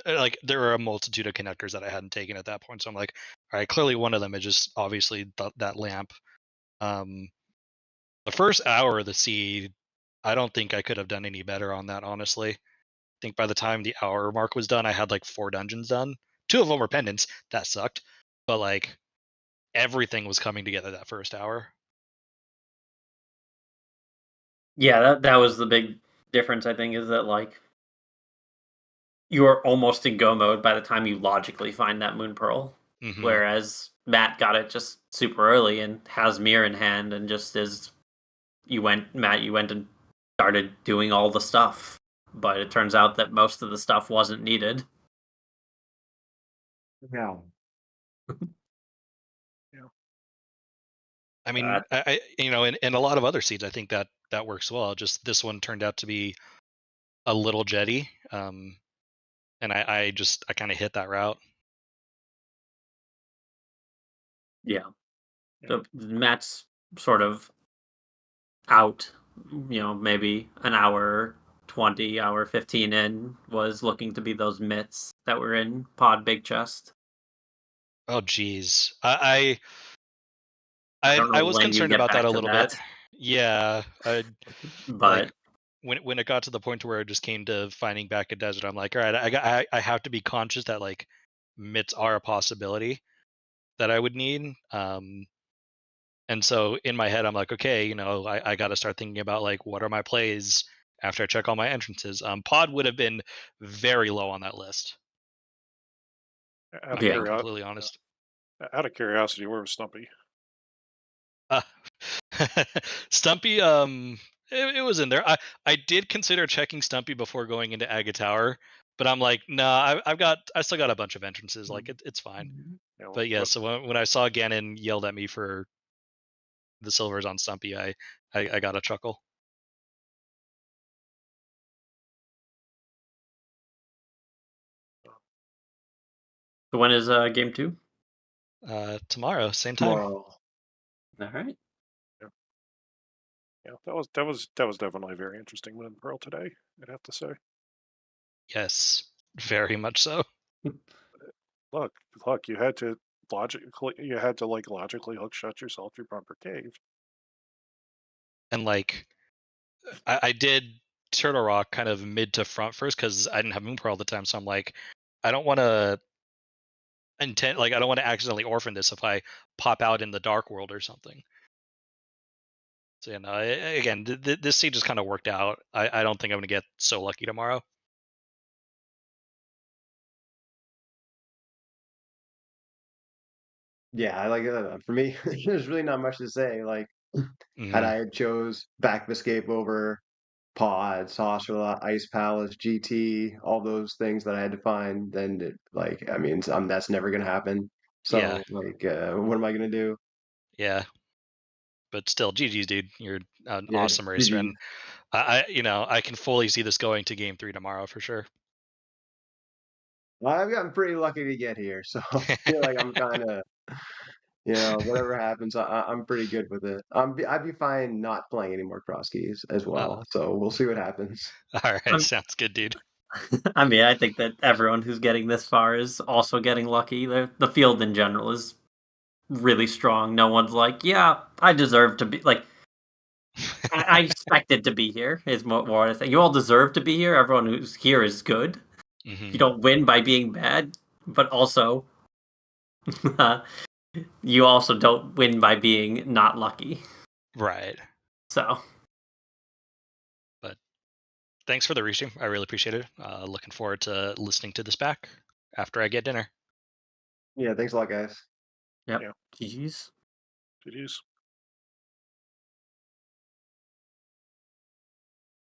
like there were a multitude of connectors that I hadn't taken at that point. So I'm like, all right, clearly one of them is just obviously that lamp. The first hour of the seed, I don't think I could have done any better on that, honestly. I think by the time the hour mark was done, I had like 4 dungeons done. 2 of them were pendants. That sucked. But like everything was coming together that first hour. Yeah, that was the big difference, I think, is that like you are almost in go mode by the time you logically find that Moon Pearl. Mm-hmm. Whereas Matt got it just super early and has Mirror in hand and just Matt, you went and started doing all the stuff. But it turns out that most of the stuff wasn't needed. Yeah. I mean, I in a lot of other seeds, I think that works well. Just this one turned out to be a little jetty, and I kind of hit that route. Yeah. So Matt's sort of out, maybe an hour 20, hour 15 in, was looking to be those mitts that were in Pod Big Chest. Oh, geez. I was concerned about that a little bit. Yeah. But like when it got to the point where it just came to finding back a desert, I'm like, all right, I have to be conscious that like mitts are a possibility that I would need. And so in my head, I'm like, okay, I got to start thinking about like, what are my plays after I check all my entrances? Pod would have been very low on that list. Being completely honest. Out of curiosity, where was Stumpy? Stumpy, it was in there. I did consider checking Stumpy before going into Aga Tower, but I'm like, nah, I still got a bunch of entrances. Like it's fine. Yeah, But yeah, so when I saw Ganon yelled at me for the silvers on Stumpy, I got a chuckle. So when is game 2? Tomorrow, same time. Tomorrow. All right. Yeah, that was definitely very interesting Moon Pearl today, I'd have to say. Yes, very much so. Look, you had to logically hook shut yourself through Bumper Cave. And like I did Turtle Rock kind of mid to front first because I didn't have Moon Pearl all the time, so I'm like, I don't want to I don't want to accidentally orphan this if I pop out in the Dark World or something. So again, this seed just kind of worked out. I don't think I'm gonna get so lucky tomorrow. Yeah, I like for me, there's really not much to say. Like, had I chose Back of Escape over Pod, Saucerlot, Ice Palace, GT, all those things that I had to find, then that's never gonna happen. So Yeah. like, what am I gonna do? Yeah. But still, GG's, dude. You're an awesome racer. And I can fully see this going to game 3 tomorrow for sure. I've gotten pretty lucky to get here, so I feel like I'm kind of, whatever happens, I'm pretty good with it. I'd be fine not playing any more Crosskeys as well. So we'll see what happens. All right, sounds good, dude. I mean, I think that everyone who's getting this far is also getting lucky. The field in general is really strong. No one's like, yeah, I deserve to be like. I expected to be here. Is more I think. You all deserve to be here. Everyone who's here is good. Mhm. You don't win by being bad, but also, you also don't win by being not lucky. Right. So, But thanks for the restream. I really appreciate it. Looking forward to listening to this back after I get dinner. Yeah, thanks a lot, guys. yep. Yeah. GG's. GG's.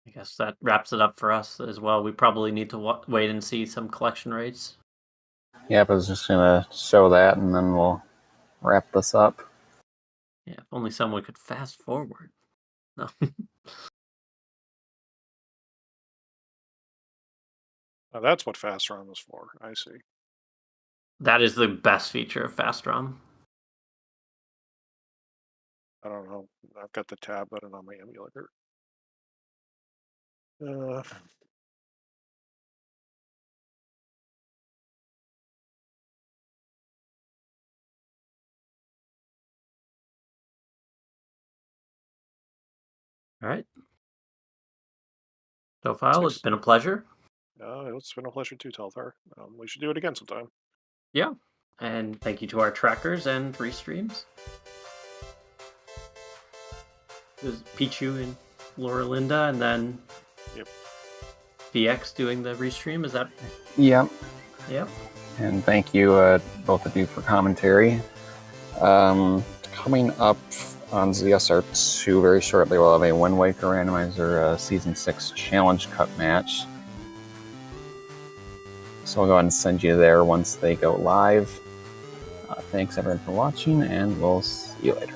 I guess that wraps it up for us as well. We probably need to wait and see some collection rates. Yep, I was just gonna show that, and then we'll wrap this up. Yeah, if only someone could fast forward. No. Now that's what Fast ROM is for. I see. That is the best feature of Fast ROM. I don't know. I've got the tab button on my emulator. All right. So, File, it's been a pleasure. It's been a pleasure too, Telthar. We should do it again sometime. Yeah. And thank you to our trackers and restreams. There's Pichu and Laura Linda, and then Yep. VX doing the restream. Is that? Yep. Yep. And thank you, both of you, for commentary. Coming up on ZSR2 very shortly, we'll have a Wind Waker Randomizer Season 6 Challenge Cup match. So I'll go ahead and send you there once they go live. Thanks everyone for watching, and we'll see you later.